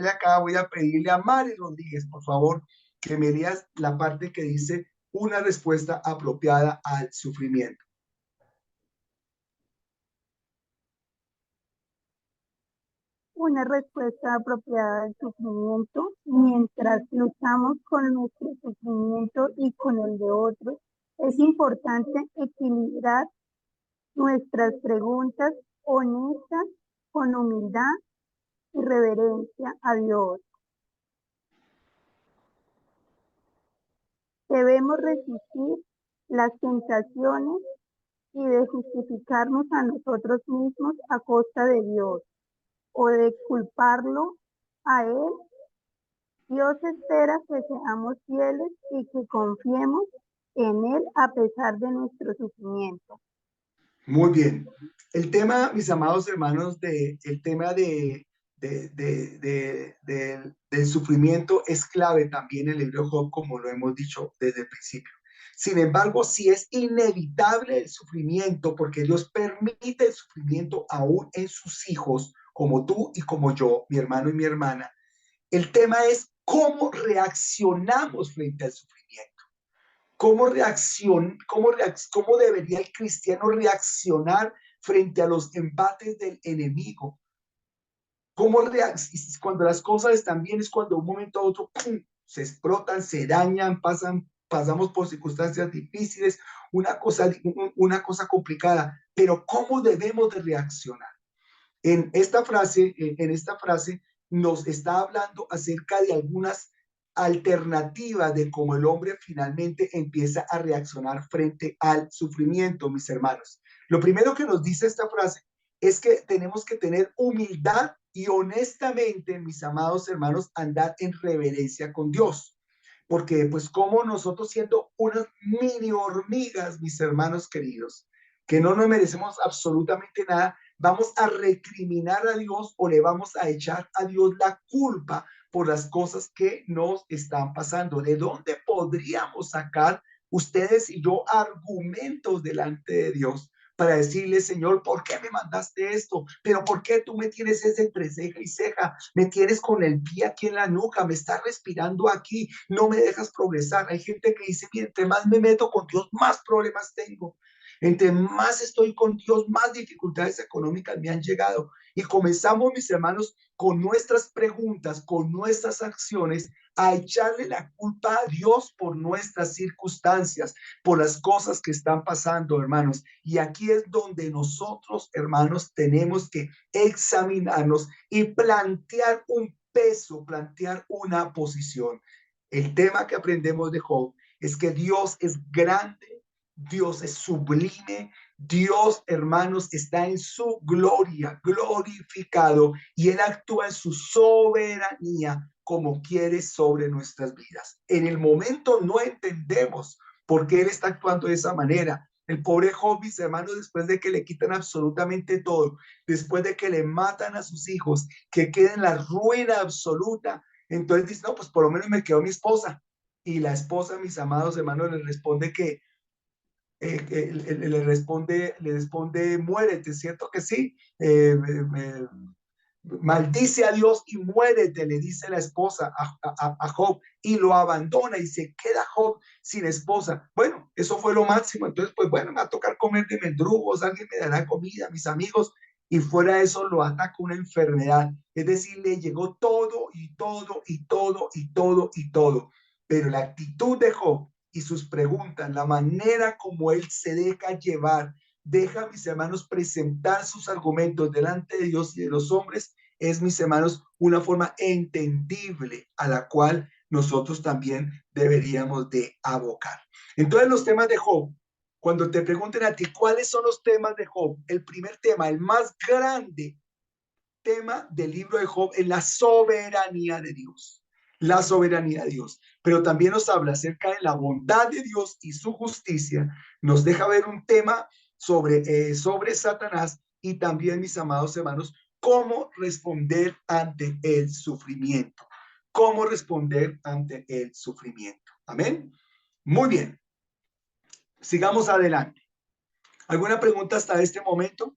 acá, voy a pedirle a Mari Rodríguez, por favor, que me leas la parte que dice una respuesta apropiada al sufrimiento. Una respuesta apropiada al sufrimiento. Mientras luchamos con nuestro sufrimiento y con el de otros, es importante equilibrar nuestras preguntas honestas con humildad y reverencia a Dios. Debemos resistir las tentaciones y de justificarnos a nosotros mismos a costa de Dios o de culparlo a Él. Dios espera que seamos fieles y que confiemos en Él a pesar de nuestro sufrimiento. Muy bien. El tema, mis amados hermanos, el tema de del sufrimiento es clave también en el libro de Job, como lo hemos dicho desde el principio. Sin embargo, si es inevitable el sufrimiento, porque Dios permite el sufrimiento aún en sus hijos, como tú y como yo, mi hermano y mi hermana, el tema es cómo reaccionamos frente al sufrimiento. ¿Cómo debería el cristiano reaccionar frente a los embates del enemigo? Cuando las cosas están bien es cuando de un momento a otro ¡pum!, se explotan, se dañan, pasamos por circunstancias difíciles, una cosa complicada, pero ¿cómo debemos de reaccionar? En esta frase nos está hablando acerca de algunas alternativas de cómo el hombre finalmente empieza a reaccionar frente al sufrimiento, mis hermanos. Lo primero que nos dice esta frase es que tenemos que tener humildad y honestamente, mis amados hermanos, andar en reverencia con Dios. Porque pues como nosotros siendo unas mini hormigas, mis hermanos queridos, que no nos merecemos absolutamente nada, vamos a recriminar a Dios o le vamos a echar a Dios la culpa por las cosas que nos están pasando. ¿De dónde podríamos sacar ustedes y yo argumentos delante de Dios para decirle, Señor, ¿por qué me mandaste esto? ¿Pero por qué tú me tienes ese entre ceja y ceja? Me tienes con el pie aquí en la nuca, me estás respirando aquí, no me dejas progresar. Hay gente que dice, mientras más me meto con Dios, más problemas tengo. Entre más estoy con Dios, más dificultades económicas me han llegado. Y comenzamos, mis hermanos, con nuestras preguntas, con nuestras acciones, a echarle la culpa a Dios por nuestras circunstancias, por las cosas que están pasando, hermanos. Y aquí es donde nosotros, hermanos, tenemos que examinarnos y plantear un peso, plantear una posición. El tema que aprendemos de Job es que Dios es grande, Dios es sublime, Dios, hermanos, está en su gloria, glorificado, y Él actúa en su soberanía como quiere sobre nuestras vidas. En el momento no entendemos por qué Él está actuando de esa manera. El pobre Job, mis hermanos, después de que le quitan absolutamente todo, después de que le matan a sus hijos, que queda en la ruina absoluta, entonces dice, no, pues por lo menos me quedó mi esposa. Y la esposa, mis amados hermanos, le responde que le responde, muérete, ¿cierto que sí? Maldice a Dios y muérete, le dice la esposa a Job, y lo abandona y se queda Job sin esposa. Bueno, eso fue lo máximo. Entonces, pues bueno, me va a tocar comer de mendrugos, alguien me dará comida, mis amigos, y fuera de eso lo ataca una enfermedad. Es decir, le llegó todo y todo y todo y todo y todo. Pero la actitud de Job y sus preguntas, la manera como él se deja llevar, deja, mis hermanos, presentar sus argumentos delante de Dios y de los hombres, es, mis hermanos, una forma entendible a la cual nosotros también deberíamos de abocar. Entonces, los temas de Job, cuando te pregunten a ti, ¿cuáles son los temas de Job? El primer tema, el más grande tema del libro de Job es la soberanía de Dios. La soberanía de Dios, pero también nos habla acerca de la bondad de Dios y su justicia, nos deja ver un tema sobre Satanás y también, mis amados hermanos, cómo responder ante el sufrimiento, cómo responder ante el sufrimiento. Amén. Muy bien, sigamos adelante. ¿Alguna pregunta hasta este momento?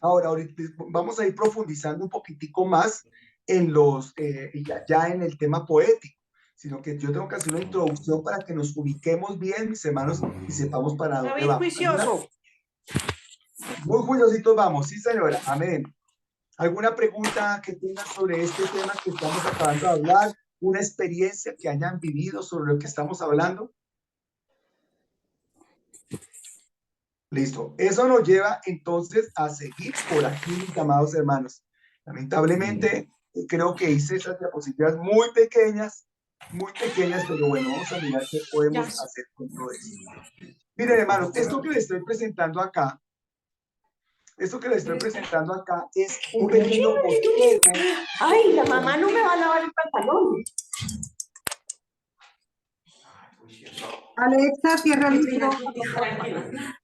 Ahorita vamos a ir profundizando un poquitico más en ya en el tema poético, sino que yo tengo que hacer una introducción para que nos ubiquemos bien, mis hermanos, y sepamos para dónde vamos. Juicioso. Muy juiciositos vamos, sí señora, amén. ¿Alguna pregunta que tengan sobre este tema que estamos acabando de hablar? ¿Una experiencia que hayan vivido sobre lo que estamos hablando? Listo. Eso nos lleva entonces a seguir por aquí, mis amados hermanos. Lamentablemente, creo que hice esas diapositivas muy pequeñas, pero bueno, vamos a mirar qué podemos hacer con todo esto. Miren, hermanos, esto que les estoy presentando acá es un pequeño boceto. Ay, la mamá no me va a lavar el pantalón. Alexa, cierra el libro.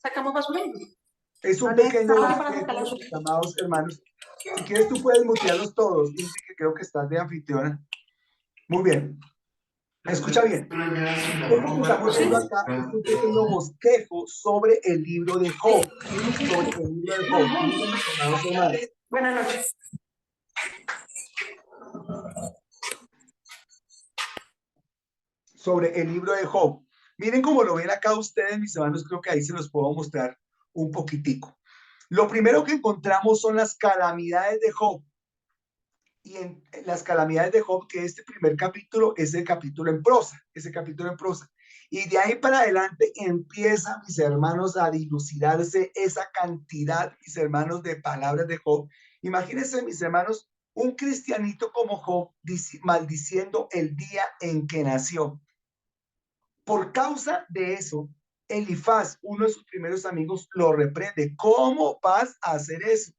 Sacamos basura. Es un pequeño boceto, amados hermanos, Si quieres, tú puedes mutearlos todos. Ingrid, que creo que estás de anfitriona. Muy bien. Escucha bien. Esto que estamos viendo acá es un pequeño bosquejo sobre el libro de Job. Sobre el libro de Job. Miren, mis amados hermanos. Buenas noches. Sobre el libro de Job. Miren cómo lo ven acá ustedes, mis hermanos. Creo que ahí se los puedo mostrar un poquitico. Lo primero que encontramos son las calamidades de Job. Y en las calamidades de Job, que este primer capítulo es el capítulo en prosa, ese capítulo en prosa. Y de ahí para adelante empieza, mis hermanos, a dilucidarse esa cantidad, mis hermanos, de palabras de Job. Imagínense, mis hermanos, un cristianito como Job maldiciendo el día en que nació. Por causa de eso, Elifaz, uno de sus primeros amigos, lo reprende. ¿Cómo vas a hacer eso?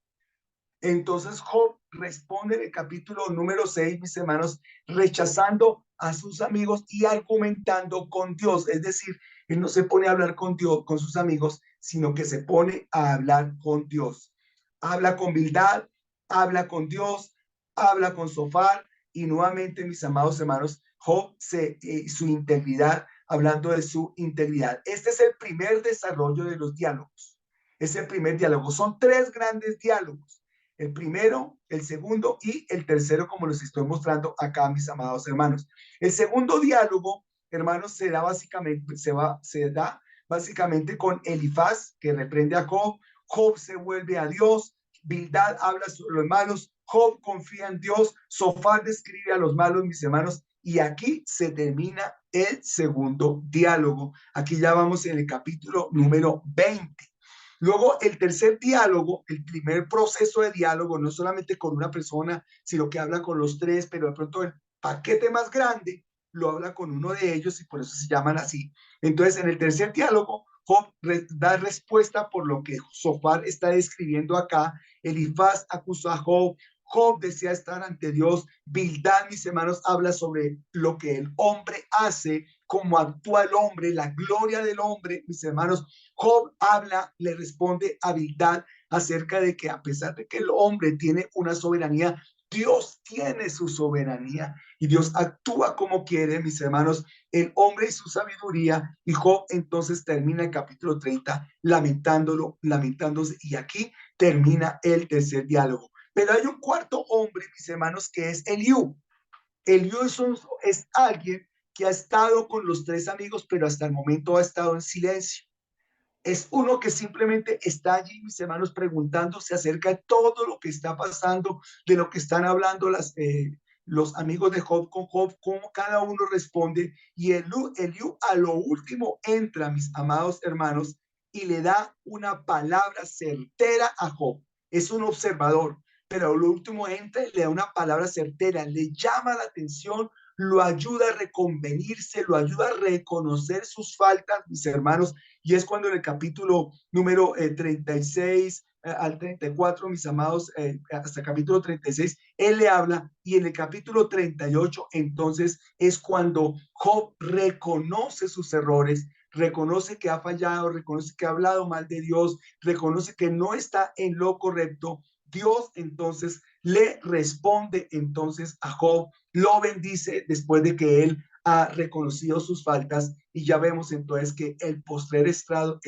Entonces Job responde en el capítulo número 6, mis hermanos, rechazando a sus amigos y argumentando con Dios. Es decir, él no se pone a hablar con Dios, con sus amigos, sino que se pone a hablar con Dios. Habla con Bildad, habla con Dios, habla con Sofar y nuevamente, mis amados hermanos, Job su integridad, hablando de su integridad. Este es el primer desarrollo de los diálogos. Es el primer diálogo. Son tres grandes diálogos. El primero, el segundo y el tercero, como les estoy mostrando acá, mis amados hermanos. El segundo diálogo, hermanos, se da básicamente con Elifaz, que reprende a Job. Job se vuelve a Dios. Bildad habla sobre los malos. Job confía en Dios. Sofar describe a los malos, mis hermanos. Y aquí se termina el segundo diálogo. Aquí ya vamos en el capítulo número 20. Luego, el tercer diálogo, el primer proceso de diálogo, no solamente con una persona, sino que habla con los tres, pero de pronto el paquete más grande lo habla con uno de ellos y por eso se llaman así. Entonces, en el tercer diálogo, Job da respuesta por lo que Sofar está describiendo acá. Elifaz acusó a Job. Job desea estar ante Dios. Bildad, mis hermanos, habla sobre lo que el hombre hace, cómo actúa el hombre, la gloria del hombre, mis hermanos. Job habla, le responde a Bildad acerca de que a pesar de que el hombre tiene una soberanía, Dios tiene su soberanía y Dios actúa como quiere, mis hermanos, el hombre y su sabiduría. Y Job entonces termina el capítulo 30 lamentándose, y aquí termina el tercer diálogo. Pero hay un cuarto hombre, mis hermanos, que es Eliú. Eliú es alguien que ha estado con los tres amigos, pero hasta el momento ha estado en silencio. Es uno que simplemente está allí, mis hermanos, preguntándose acerca de todo lo que está pasando, de lo que están hablando los amigos de Job con Job, cómo cada uno responde. Y Eliú a lo último entra, mis amados hermanos, y le da una palabra certera a Job. Es un observador, pero a lo último entra y le da una palabra certera, le llama la atención, lo ayuda a reconvenirse, lo ayuda a reconocer sus faltas, mis hermanos. Y es cuando en el capítulo número 36 al 34, mis amados, hasta el capítulo 36, él le habla, y en el capítulo 38, entonces es cuando Job reconoce sus errores, reconoce que ha fallado, reconoce que ha hablado mal de Dios, reconoce que no está en lo correcto. Dios entonces le responde entonces a Job, lo bendice después de que él ha reconocido sus faltas, y ya vemos entonces que el postrer estado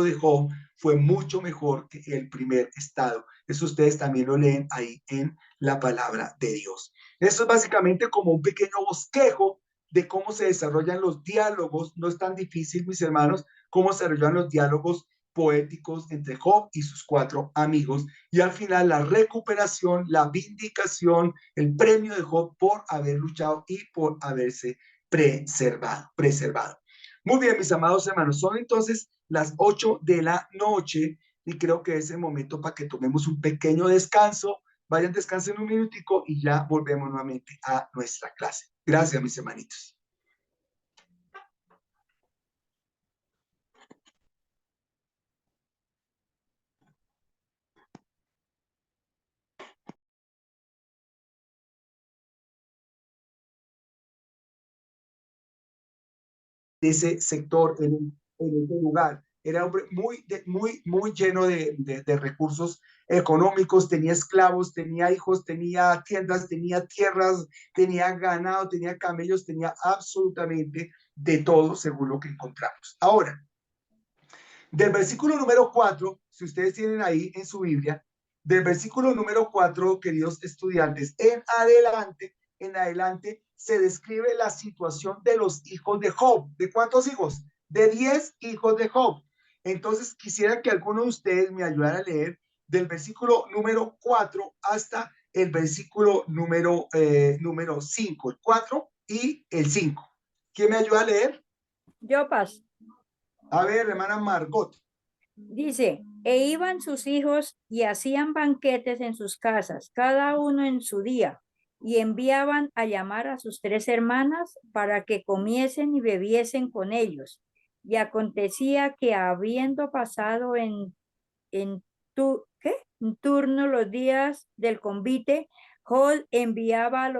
de Job fue mucho mejor que el primer estado. Eso ustedes también lo leen ahí en la palabra de Dios. Eso es básicamente como un pequeño bosquejo de cómo se desarrollan los diálogos. No es tan difícil, mis hermanos, cómo se desarrollan los diálogos poéticos entre Job y sus cuatro amigos, y al final la recuperación, la vindicación, el premio de Job por haber luchado y por haberse preservado. Muy bien, mis amados hermanos, son entonces las 8 de la noche y creo que es el momento para que tomemos un pequeño descanso. Vayan, descansen un minutico y ya volvemos nuevamente a nuestra clase. Gracias, mis hermanitos. Ese sector, en ese lugar. era un hombre muy lleno de recursos económicos, tenía esclavos, tenía hijos, tenía tiendas, tenía tierras, tenía ganado, tenía camellos, tenía absolutamente de todo según lo que encontramos. Ahora, del versículo número 4, si ustedes tienen ahí en su Biblia, del versículo número 4, queridos estudiantes, en adelante se describe la situación de los hijos de Job. ¿De cuántos hijos? De 10 hijos de Job. Entonces quisiera que alguno de ustedes me ayudara a leer del versículo número 4 hasta el versículo número 5, el 4 y el 5. ¿Quién me ayuda a leer? Yo paso. A ver, hermana Margot. Dice, e iban sus hijos y hacían banquetes en sus casas, cada uno en su día, y enviaban a llamar a sus 3 hermanas para que comiesen y bebiesen con ellos. Y acontecía que habiendo pasado en turno los días del convite, Jod enviaba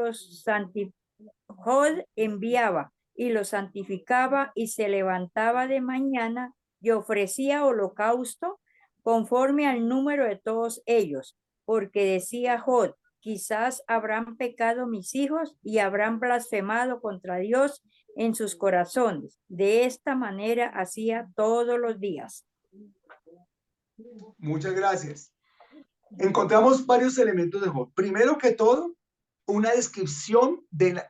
y los santificaba y se levantaba de mañana y ofrecía holocausto conforme al número de todos ellos, porque decía Jod, quizás habrán pecado mis hijos y habrán blasfemado contra Dios en sus corazones. De esta manera hacía todos los días. Muchas gracias. Encontramos varios elementos de Job. Primero que todo, una descripción del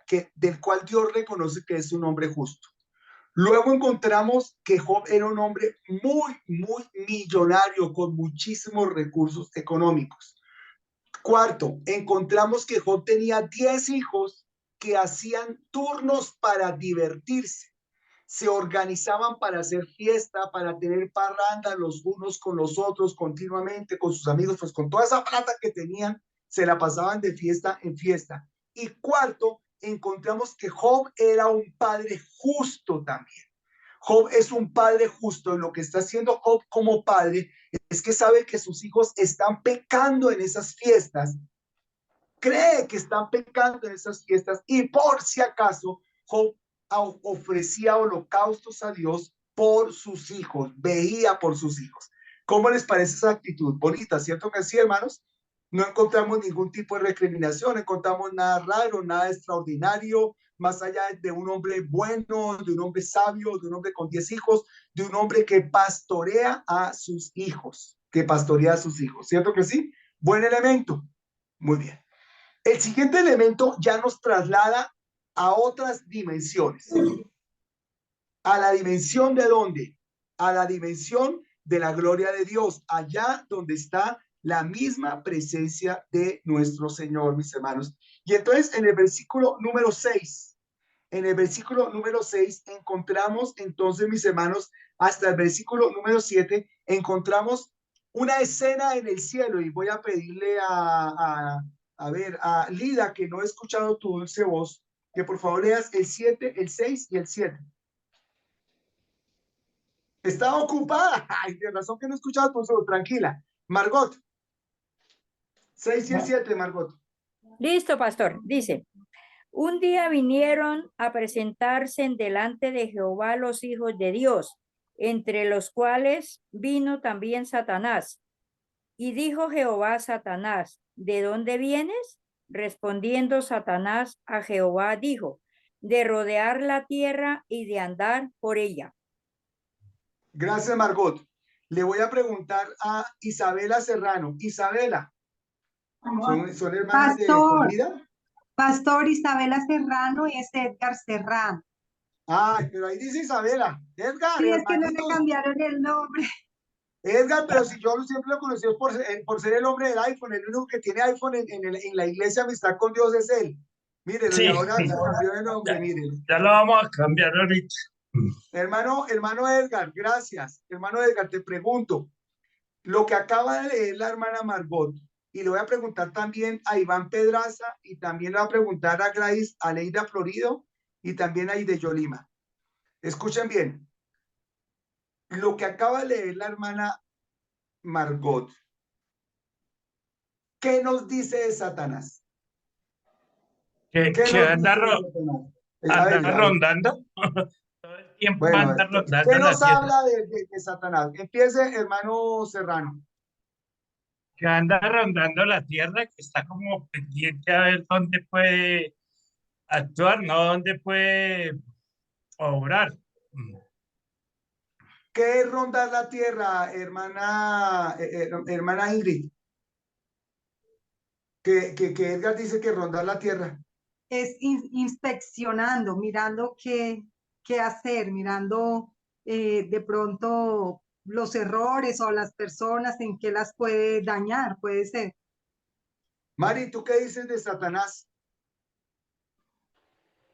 cual Dios reconoce que es un hombre justo. Luego encontramos que Job era un hombre muy millonario, con muchísimos recursos económicos. Cuarto, encontramos que Job tenía 10 hijos que hacían turnos para divertirse. Se organizaban para hacer fiesta, para tener parrandas los unos con los otros continuamente, con sus amigos, pues con toda esa plata que tenían, se la pasaban de fiesta en fiesta. Y cuarto, encontramos que Job era un padre justo también. Job es un padre justo. Lo que está haciendo Job como padre es que sabe que sus hijos están pecando en esas fiestas, cree que están pecando en esas fiestas y por si acaso Job ofrecía holocaustos a Dios por sus hijos, veía por sus hijos. ¿Cómo les parece esa actitud? Bonita, ¿cierto que sí, hermanos? No encontramos ningún tipo de recriminación, no encontramos nada raro, nada extraordinario, más allá de un hombre bueno, de un hombre sabio, de un hombre con 10 hijos, de un hombre que pastorea a sus hijos, ¿cierto que sí? Buen elemento. Muy bien. El siguiente elemento ya nos traslada a otras dimensiones. ¿A la dimensión de dónde? A la dimensión de la gloria de Dios, allá donde está la misma presencia de nuestro Señor, mis hermanos. Y entonces en el versículo número 6, encontramos entonces, mis hermanos, hasta el versículo número 7, encontramos una escena en el cielo, y voy a pedirle a Lida, que no he escuchado tu dulce voz, que por favor leas el 7, el 6 y el 7. Estaba ocupada. Ay, de razón que no he escuchado tu voz, tranquila. Margot. 6 y el 7, Margot. Listo, pastor. Dice, un día vinieron a presentarse en delante de Jehová los hijos de Dios, entre los cuales vino también Satanás. Y dijo Jehová a Satanás, ¿de dónde vienes? Respondiendo Satanás a Jehová dijo, de rodear la tierra y de andar por ella. Gracias, Margot. Le voy a preguntar a Isabela Serrano. Isabela, ¿son hermanas de vida? Pastor Isabela Serrano y es Edgar Serrano. Ay, pero ahí dice Isabela. Edgar, Sí, es que no le cambiaron el nombre. Edgar, pero si yo siempre lo conocí por ser el hombre del iPhone, el único que tiene iPhone en la iglesia Amistad con Dios es él. Mírenlo, Sí. y ahora se cambió de nombre, mírenlo. Ya lo vamos a cambiar ahorita. Hermano Edgar, gracias. Hermano Edgar, te pregunto, lo que acaba de leer la hermana Margot, y le voy a preguntar también a Iván Pedraza, y también le voy a preguntar a Gladys, a Leida Florido, y también a Ide Yolima. Escuchen bien. Lo que acaba de leer la hermana Margot, ¿qué nos dice de Satanás? Que anda rondando todo el tiempo Bueno, anda ¿qué rondando la nos tierra? habla de Satanás? Empiece, hermano Serrano. Que anda rondando la tierra, que está como pendiente a ver dónde puede actuar, no dónde puede obrar. ¿Qué es rondar la tierra, hermana Ingrid? Que Edgar dice que rondar la tierra. Es inspeccionando, mirando qué hacer, mirando de pronto los errores o las personas en qué las puede dañar, puede ser. Mari, ¿tú qué dices de Satanás?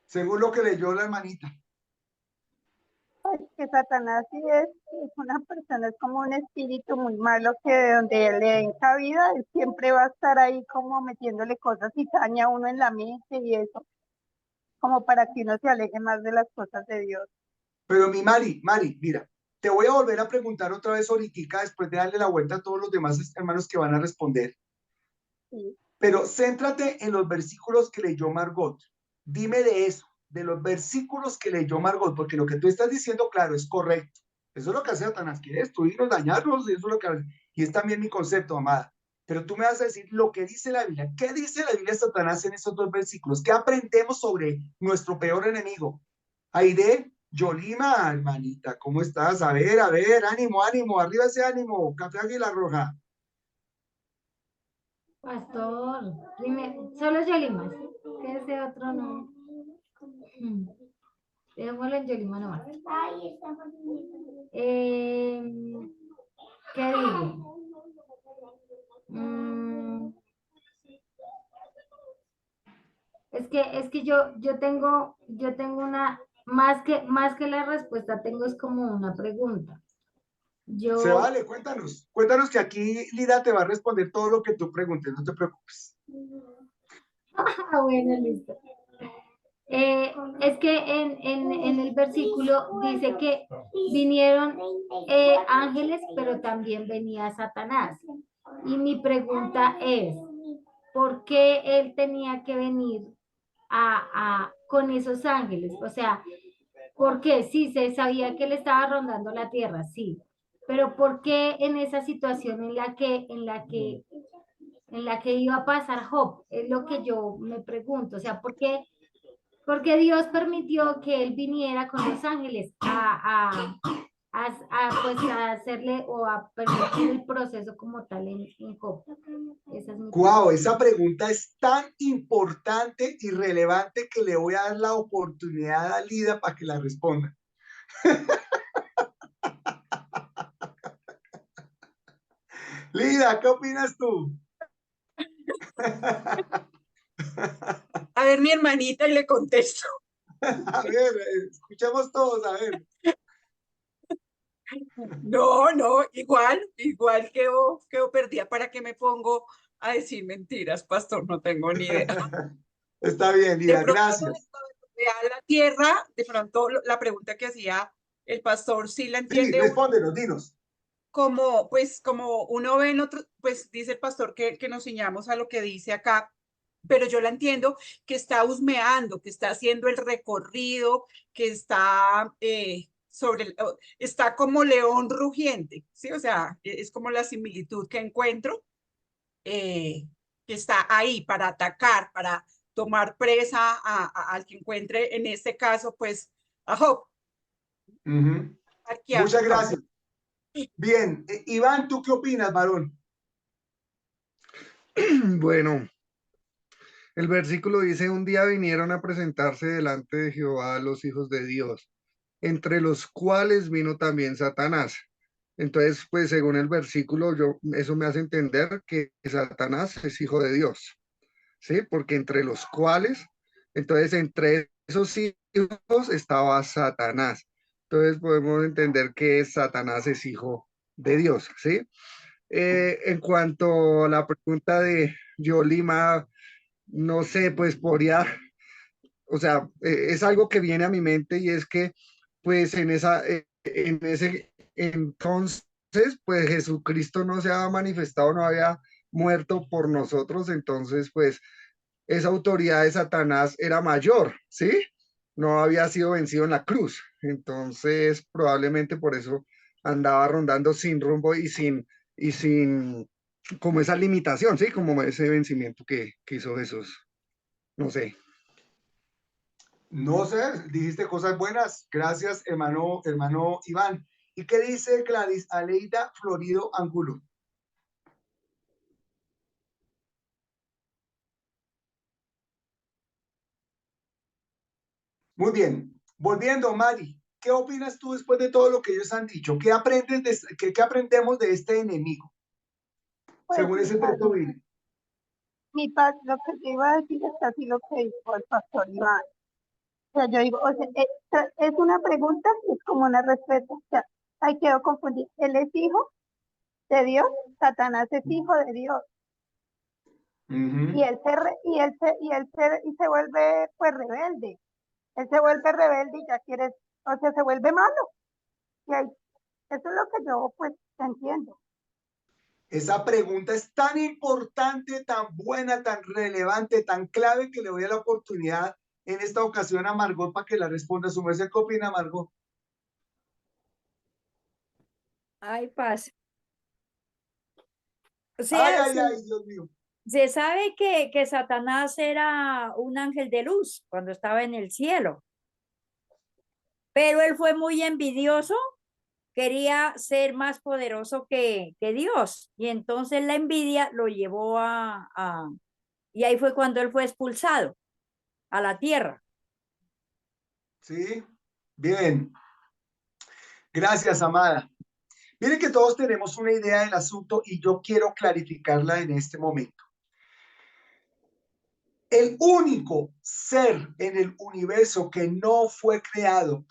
Según lo que leyó la hermanita. Pues que Satanás sí es una persona, es como un espíritu muy malo que de donde le den cabida, él siempre va a estar ahí como metiéndole cosas y daña a uno en la mente y eso, como para que uno se aleje más de las cosas de Dios. Pero mi Mari, mira, te voy a volver a preguntar otra vez ahorita, después de darle la vuelta a todos los demás hermanos que van a responder. Sí. Pero céntrate en los versículos que leyó Margot. Dime de eso, de los versículos que leyó Margot, porque lo que tú estás diciendo, claro, es correcto. Eso es lo que hace Satanás, quiere destruirnos, dañarnos, y eso es lo que hace. Y es también mi concepto, amada. Pero tú me vas a decir lo que dice la Biblia. ¿Qué dice la Biblia de Satanás en esos dos versículos? ¿Qué aprendemos sobre nuestro peor enemigo? Aide, Yolima, hermanita, ¿cómo estás? A ver, ánimo, arriba ese ánimo, Café Águila Roja. Pastor, solo Yolima, ¿sí? Que ese otro no. Dejémoslo en Yolima nomás. ¿Qué digo? Es que yo tengo una, más que la respuesta, tengo es como una pregunta. Se vale, cuéntanos que aquí Lida te va a responder todo lo que tú preguntes, no te preocupes. Bueno, listo. Es que en el versículo dice que vinieron ángeles, pero también venía Satanás. Y mi pregunta es, ¿por qué él tenía que venir con esos ángeles? O sea, ¿por qué? Sí, se sabía que él estaba rondando la tierra, sí. Pero ¿por qué en esa situación en la que iba a pasar Job? Es lo que yo me pregunto. O sea, ¿por qué? Porque Dios permitió que él viniera con los ángeles pues a hacerle o a permitir el proceso como tal en Job. Esa es mi Wow, esa pregunta es tan importante y relevante que le voy a dar la oportunidad a Lida para que la responda. Lida, ¿qué opinas tú? A ver, mi hermanita, y le contesto. A ver, escuchemos todos, a ver. No, igual quedo perdida. ¿Para qué me pongo a decir mentiras, pastor? No tengo ni idea. Está bien, De Lida, pronto, gracias. a la tierra, de pronto la pregunta que hacía el pastor sí la Sí, entiende respóndenos, dinos. como, pues, como uno ve en otro, pues dice el pastor que nos ciñamos a lo que dice acá, pero yo la entiendo que está husmeando, que está haciendo el recorrido, que está está como león rugiente, ¿sí? O sea, es como la similitud que encuentro, que está ahí para atacar, para tomar presa al que encuentre, en este caso, pues, a Job. Aquí a Muchas Job. gracias. Bien, Iván, ¿tú qué opinas, varón? Bueno, el versículo dice, un día vinieron a presentarse delante de Jehová los hijos de Dios, entre los cuales vino también Satanás. Entonces, pues según el versículo, eso me hace entender que Satanás es hijo de Dios, ¿sí? Porque entre los cuales, entonces entre esos hijos estaba Satanás. Entonces podemos entender que Satanás es hijo de Dios, ¿sí? En cuanto a la pregunta de Yolima, no sé, pues podría, o sea, es algo que viene a mi mente y es que, pues en ese entonces, pues Jesucristo no se había manifestado, no había muerto por nosotros, entonces, pues esa autoridad de Satanás era mayor, ¿sí? no había sido vencido en la cruz. Entonces, probablemente por eso andaba rondando sin rumbo y sin como esa limitación, ¿sí? Como ese vencimiento que hizo Jesús. No sé. No sé, dijiste cosas buenas. Gracias, hermano Iván. ¿Y qué dice Gladys Aleida Florido Angulo? Muy bien. Volviendo, Mari, ¿qué opinas tú después de todo lo que ellos han dicho? ¿Qué qué aprendemos de este enemigo, Pues según ese texto bíblico? mi paz, lo que te iba a decir es casi lo que dijo el pastor Iván. O sea, yo digo, o sea, es una pregunta, es como una respuesta. O sea, ahí quedo confundida. Él es hijo de Dios, Satanás es hijo de Dios. Y él se vuelve pues rebelde. Él se vuelve rebelde y ya quiere, o sea, se vuelve malo. Y ahí, eso es lo que yo pues entiendo. Esa pregunta es tan importante, tan buena, tan relevante, tan clave que le doy la oportunidad en esta ocasión a Margot para que la responda. Su merced, ¿qué opina, Margot? Ay, paz. O Ay, sea, ay, ay, Dios mío. se sabe que Satanás era un ángel de luz cuando estaba en el cielo, pero él fue muy envidioso, quería ser más poderoso que Dios, y entonces la envidia lo llevó y ahí fue cuando él fue expulsado a la tierra. Sí, bien. Gracias, amada. Miren que todos tenemos una idea del asunto y yo quiero clarificarla en este momento. El único ser en el universo que no fue creado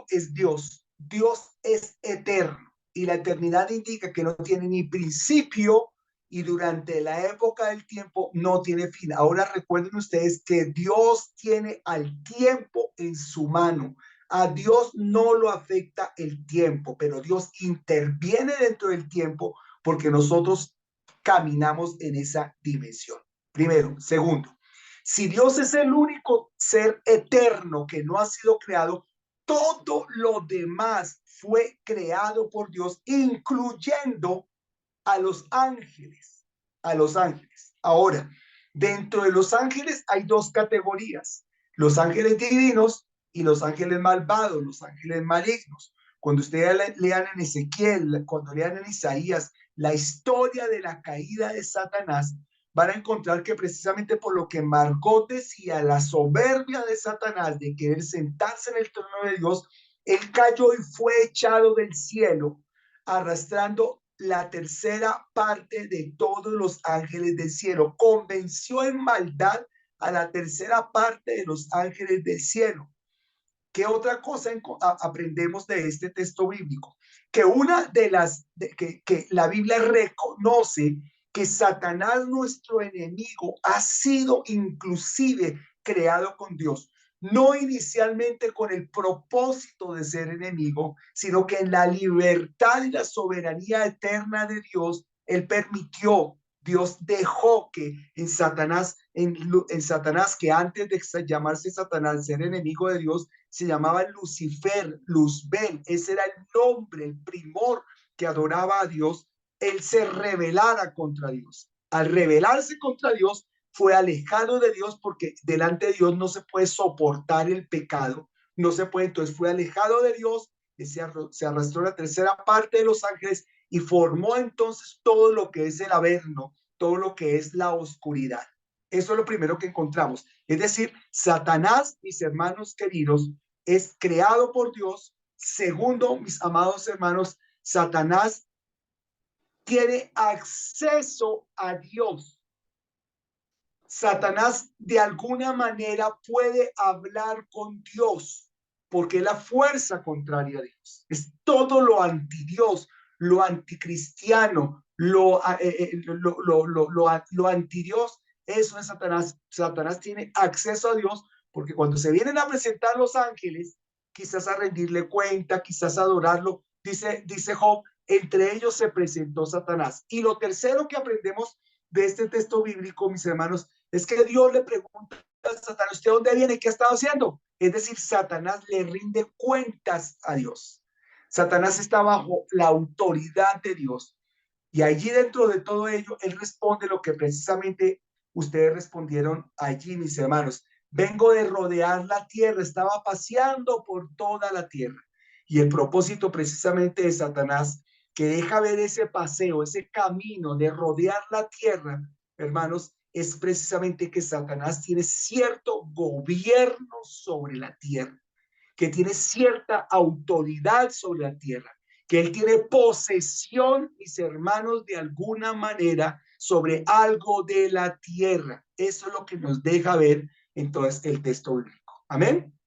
es Dios. Dios es eterno y la eternidad indica que no tiene ni principio y durante la época del tiempo no tiene fin. Ahora recuerden ustedes que Dios tiene al tiempo en su mano. A Dios no lo afecta el tiempo, pero Dios interviene dentro del tiempo porque nosotros caminamos en esa dimensión. Primero. Segundo, si Dios es el único ser eterno que no ha sido creado, todo lo demás fue creado por Dios, incluyendo a los ángeles. A los ángeles. Ahora, dentro de los ángeles hay dos categorías: los ángeles divinos y los ángeles malvados, los ángeles malignos. Cuando ustedes lean en Ezequiel, cuando lean en Isaías la historia de la caída de Satanás, van a encontrar que precisamente por lo que Margot decía, la soberbia de Satanás de querer sentarse en el trono de Dios, él cayó y fue echado del cielo, arrastrando la tercera parte de todos los ángeles del cielo. Convenció en maldad a la tercera parte de los ángeles del cielo. ¿Qué otra cosa aprendemos de este texto bíblico? Que una de las que la Biblia reconoce que Satanás, nuestro enemigo, ha sido inclusive creado con Dios, no inicialmente con el propósito de ser enemigo, sino que en la libertad y la soberanía eterna de Dios, él permitió, Dios dejó que en Satanás, que antes de llamarse Satanás, ser enemigo de Dios, se llamaba Lucifer, Luzbel, ese era el nombre, el primor que adoraba a Dios. Él se rebelara contra Dios. Al rebelarse contra Dios, fue alejado de Dios porque delante de Dios no se puede soportar el pecado, no se puede, entonces fue alejado de Dios, se arrastró la tercera parte de los ángeles y formó entonces todo lo que es el averno, todo lo que es la oscuridad. Eso es lo primero que encontramos. Es decir, Satanás, mis hermanos queridos, es creado por Dios. Segundo, mis amados hermanos, Satanás tiene acceso a Dios. Satanás de alguna manera puede hablar con Dios porque es la fuerza contraria a Dios. Es todo lo antidios, lo anticristiano, lo antidios. Eso es Satanás. Satanás tiene acceso a Dios porque cuando se vienen a presentar los ángeles, quizás a rendirle cuenta, quizás a adorarlo, dice Job, entre ellos se presentó Satanás. Y lo tercero que aprendemos de este texto bíblico, mis hermanos, es que Dios le pregunta Satanás, ¿usted dónde viene? ¿Qué ha estado haciendo? Es decir, Satanás le rinde cuentas a Dios. Satanás está bajo la autoridad de Dios. Y allí dentro de todo ello, él responde lo que precisamente ustedes respondieron allí, mis hermanos. Vengo de rodear la tierra, estaba paseando por toda la tierra. Y el propósito precisamente de Satanás, que deja ver ese paseo, ese camino de rodear la tierra, hermanos, es precisamente que Satanás tiene cierto gobierno sobre la tierra, que tiene cierta autoridad sobre la tierra, que él tiene posesión, mis hermanos, de alguna manera sobre algo de la tierra. Eso es lo que nos deja ver entonces el texto bíblico. Amén.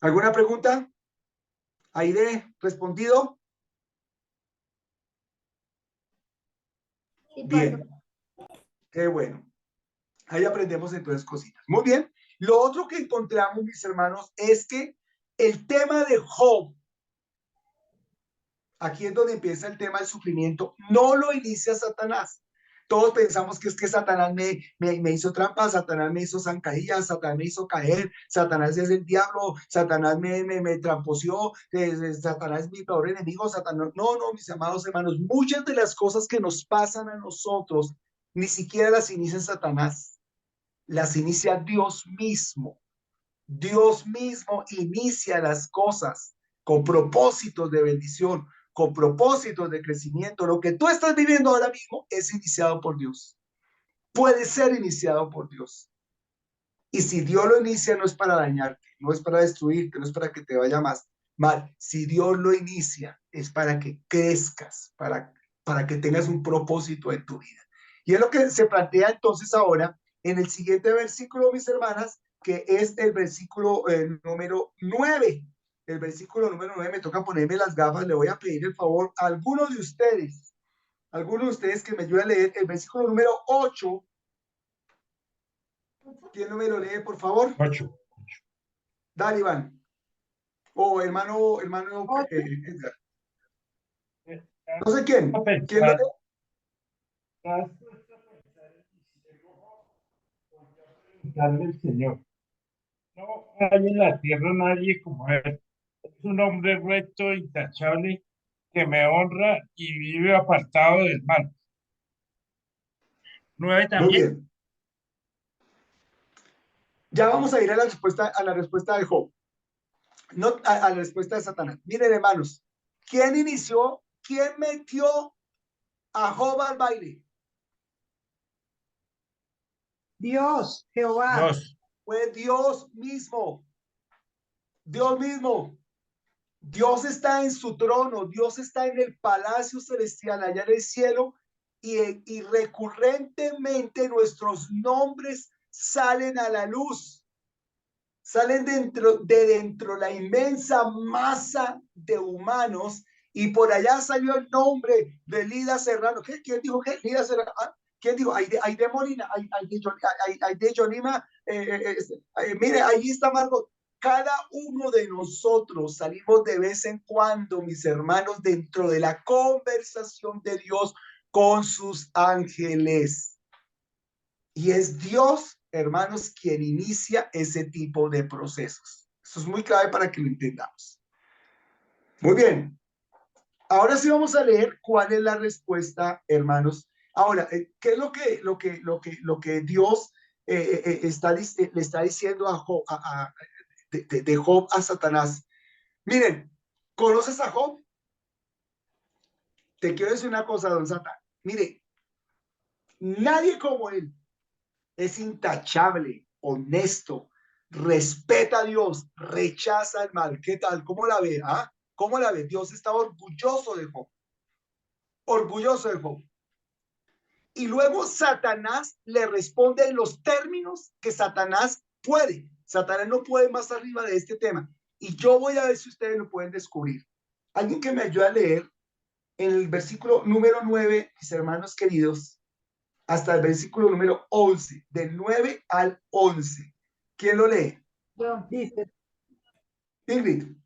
¿Alguna pregunta? ¿Aire respondido? Bien, qué bueno. Ahí aprendemos entonces cositas. Muy bien. Lo otro que encontramos, mis hermanos, es que el tema de Job, aquí es donde empieza el tema del sufrimiento, no lo inicia Satanás. Todos pensamos que es que Satanás me hizo trampa, Satanás me hizo zancadillas, Satanás me hizo caer, Satanás es el diablo, Satanás me tramposeó, Satanás es mi peor enemigo, Satanás. No, no, mis amados hermanos, muchas de las cosas que nos pasan a nosotros, ni siquiera las inicia Satanás, las inicia Dios mismo. Dios mismo inicia las cosas con propósitos de bendición, con propósitos de crecimiento. Lo que tú estás viviendo ahora mismo es iniciado por Dios. Puede ser iniciado por Dios. Y si Dios lo inicia, no es para dañarte, no es para destruirte, no es para que te vaya más mal. Si Dios lo inicia, es para que crezcas, para que tengas un propósito en tu vida. Y es lo que se plantea entonces ahora en el siguiente versículo, mis hermanas, que es el versículo número 9. El versículo número 9, me toca ponerme las gafas, le voy a pedir el favor a algunos de ustedes que me ayuden a leer el versículo número 8. ¿Quién no me lo lee, por favor? 8. Dale, Iván. O hermano Edgar. No sé quién. ¿Quién lo lee? El Señor. No hay en la tierra nadie como él. Es un hombre recto, intachable, que me honra y vive apartado del mal. 9 Muy también. bien. Ya vamos a ir a la respuesta de Job. No a la respuesta de Satanás. Miren, hermanos, ¿quién metió a Job al baile? Dios, Jehová. Dios. Fue Dios mismo. Dios mismo. Dios está en su trono, Dios está en el palacio celestial, allá en el cielo, y recurrentemente nuestros nombres salen a la luz, salen dentro la inmensa masa de humanos, y por allá salió el nombre de Lida Serrano. ¿Quién dijo que Lida Serrano? ¿Quién dijo? Aide Molina, Aide Yolima, mire, ahí está Margot. Cada uno de nosotros salimos de vez en cuando, mis hermanos, dentro de la conversación de Dios con sus ángeles. Y es Dios, hermanos, quien inicia ese tipo de procesos. Eso es muy clave para que lo entendamos. Muy bien. Ahora sí vamos a leer cuál es la respuesta, hermanos. Ahora, ¿qué es lo que Dios le está diciendo a Job, de Job a Satanás? Miren, ¿conoces a Job? Te quiero decir una cosa, don Satán. Mire, nadie como él es intachable, honesto, respeta a Dios, rechaza el mal. ¿Qué tal? ¿Cómo la ve? ¿Ah? ¿Cómo la ve? Dios está orgulloso de Job. Orgulloso de Job. Y luego Satanás le responde en los términos que Satanás puede. Satanás no puede más arriba de este tema. Y yo voy a ver si ustedes lo pueden descubrir. Alguien que me ayude a leer en el versículo número 9, mis hermanos queridos, hasta el versículo número 11, del 9 al 11. ¿Quién lo lee? Yo, Ingrid.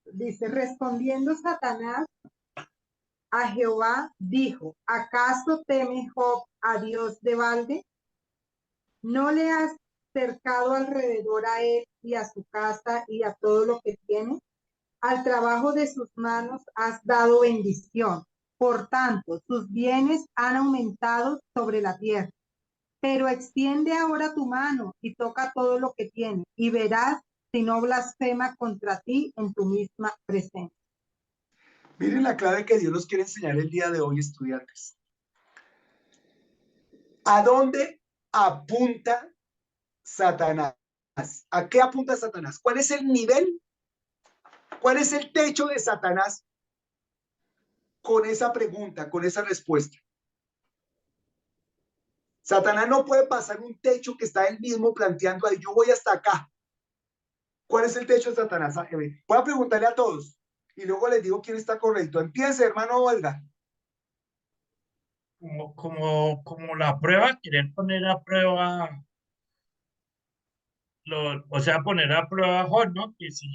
Dice, respondiendo Satanás a Jehová, dijo, ¿acaso teme Job a Dios de balde? ¿No le has cercado alrededor a él y a su casa y a todo lo que tiene. Al trabajo de sus manos has dado bendición. Por tanto, sus bienes han aumentado sobre la tierra. Pero extiende ahora tu mano y toca todo lo que tiene, y verás si no blasfema contra ti en tu misma presencia. Miren la clave que Dios nos quiere enseñar el día de hoy, estudiantes. ¿A dónde apunta Satanás? ¿A qué apunta Satanás? ¿Cuál es el nivel? ¿Cuál es el techo de Satanás con esa pregunta, con esa respuesta? Satanás no puede pasar un techo que está él mismo planteando ahí, yo voy hasta acá. ¿Cuál es el techo de Satanás? Voy a preguntarle a todos y luego les digo quién está correcto. Empiece, hermano Olga. Como la prueba, querer poner a prueba, o sea, poner a prueba a Job, ¿no? Que si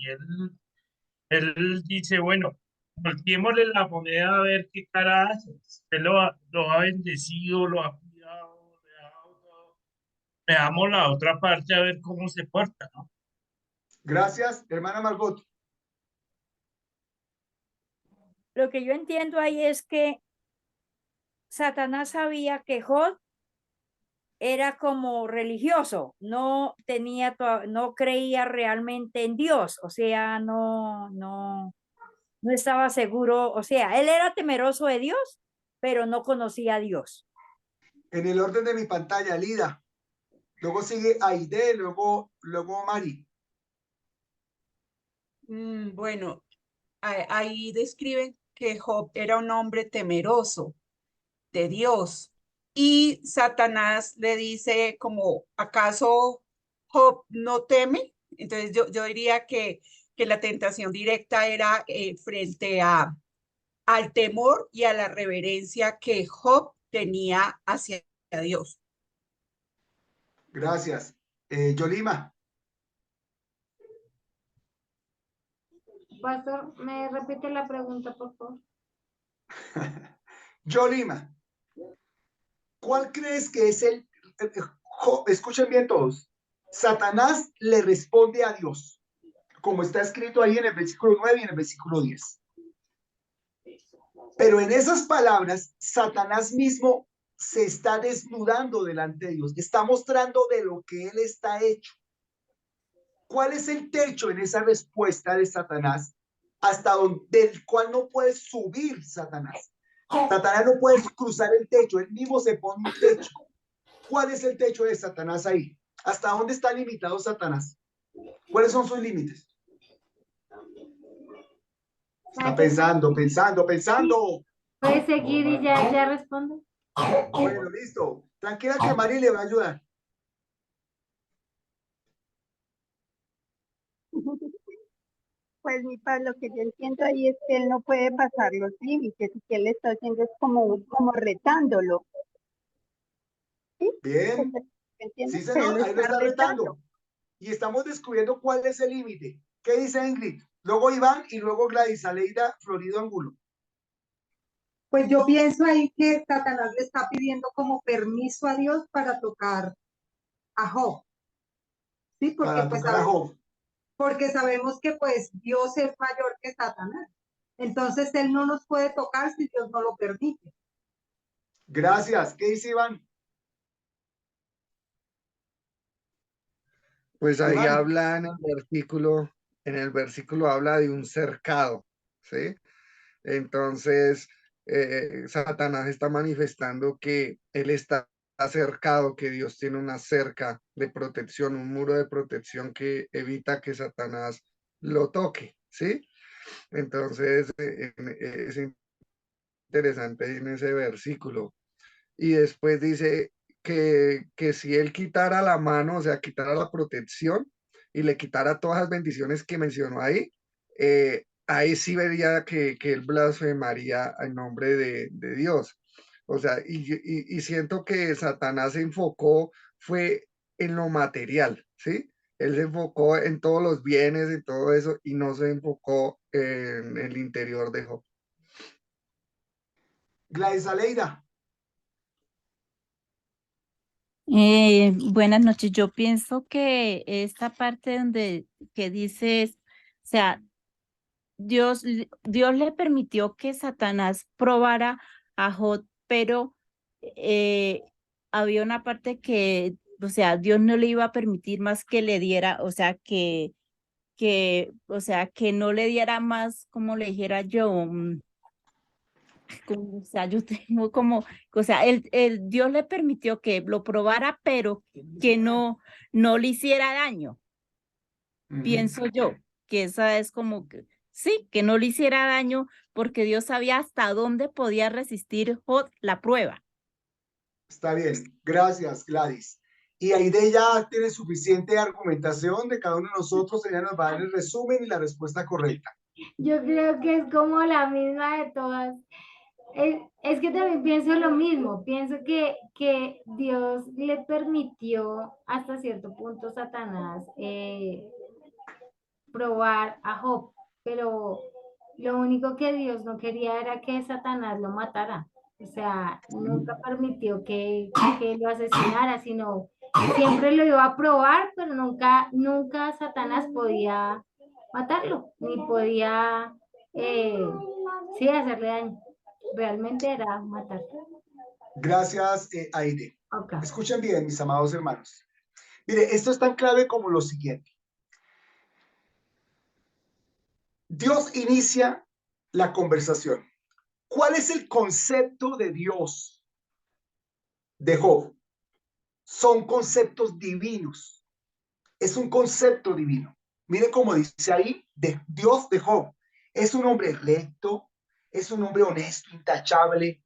él dice, bueno, volteémosle la moneda a ver qué cara hace. Usted lo ha bendecido, lo ha cuidado, le ha dado todo. Veamos la otra parte a ver cómo se porta, ¿no? Gracias, hermana Margot. Lo que yo entiendo ahí es que Satanás sabía que Job era como religioso, no tenía, no creía realmente en Dios, o sea, no estaba seguro, o sea, él era temeroso de Dios, pero no conocía a Dios. En el orden de mi pantalla, Lida. Luego sigue Aide, luego Mari. Bueno, ahí describen que Job era un hombre temeroso de Dios. Y Satanás le dice como, ¿acaso Job no teme? Entonces yo diría que la tentación directa era frente al temor y a la reverencia que Job tenía hacia Dios. Gracias. Yolima. Pastor, ¿me repite la pregunta, por favor? Yolima. ¿Cuál crees que es escuchen bien todos. Satanás le responde a Dios, como está escrito ahí en el versículo 9 y en el versículo 10. Pero en esas palabras, Satanás mismo se está desnudando delante de Dios, está mostrando de lo que él está hecho. ¿Cuál es el techo en esa respuesta de Satanás? Hasta donde, del cual no puede subir Satanás. Satanás no puede cruzar el techo, él mismo se pone un techo. ¿Cuál es el techo de Satanás ahí? ¿Hasta dónde está limitado Satanás? ¿Cuáles son sus límites? Está pensando. ¿Puede seguir y ya respondo? Bueno, listo. Tranquila que Mari le va a ayudar. Pues mi padre, lo que yo entiendo ahí es que él no puede pasar los límites y que él está haciendo es como retándolo. ¿Sí? Bien. ¿Entiendes? Sí, Que él señor, ahí lo está retando. Y estamos descubriendo cuál es el límite. ¿Qué dice Ingrid? Luego Iván y luego Gladys Aleida Florido Angulo. Pues yo pienso ahí que Satanás le está pidiendo como permiso a Dios para tocar a Job. Sí, porque Para pues tocar a Job. porque sabemos que pues Dios es mayor que Satanás. Entonces él no nos puede tocar si Dios no lo permite. Gracias. ¿Qué dice Iván? Pues ahí Iván. habla en el versículo habla de un cercado, ¿sí? Entonces, Satanás está manifestando que él está cercado, que Dios tiene una cerca de protección, un muro de protección que evita que Satanás lo toque, ¿sí? Entonces, es interesante en ese versículo. Y después dice que si él quitara la mano, o sea, quitara la protección y le quitara todas las bendiciones que mencionó ahí, ahí sí vería que él blasfemaría en nombre de Dios. O sea, y siento que Satanás se enfocó, fue en lo material, ¿sí? Él se enfocó en todos los bienes, en todo eso, y no se enfocó en el interior de Job. Gladys Aleida. Buenas noches. Yo pienso que esta parte donde que dices, o sea, Dios le permitió que Satanás probara a Job, pero eh, había una parte que, o sea, Dios no le iba a permitir más que le diera, o sea, o sea, que no le diera más, como le dijera yo, o sea, yo tengo como, o sea, Dios le permitió que lo probara, pero que no le hiciera daño. Pienso yo que esa es como que, sí, que no le hiciera daño porque Dios sabía hasta dónde podía resistir Job la prueba. Está bien, gracias Gladys. Y Aide ya tiene suficiente argumentación de cada uno de nosotros, ella nos va a dar el resumen y la respuesta correcta. Yo creo que es como la misma de todas. Es que también pienso lo mismo, pienso que Dios le permitió hasta cierto punto Satanás probar a Job, pero lo único que Dios no quería era que Satanás lo matara. O sea, nunca permitió que lo asesinara, sino siempre lo iba a probar, pero nunca Satanás podía matarlo, ni podía, sí, hacerle daño. Realmente era matarlo. Gracias, Aide. Okay. Escuchen bien, mis amados hermanos. Mire, esto es tan clave como lo siguiente. Dios inicia la conversación. ¿Cuál es el concepto de Dios de Job? Son conceptos divinos. Es un concepto divino. Mire cómo dice ahí, de Dios de Job. Es un hombre recto, es un hombre honesto, intachable,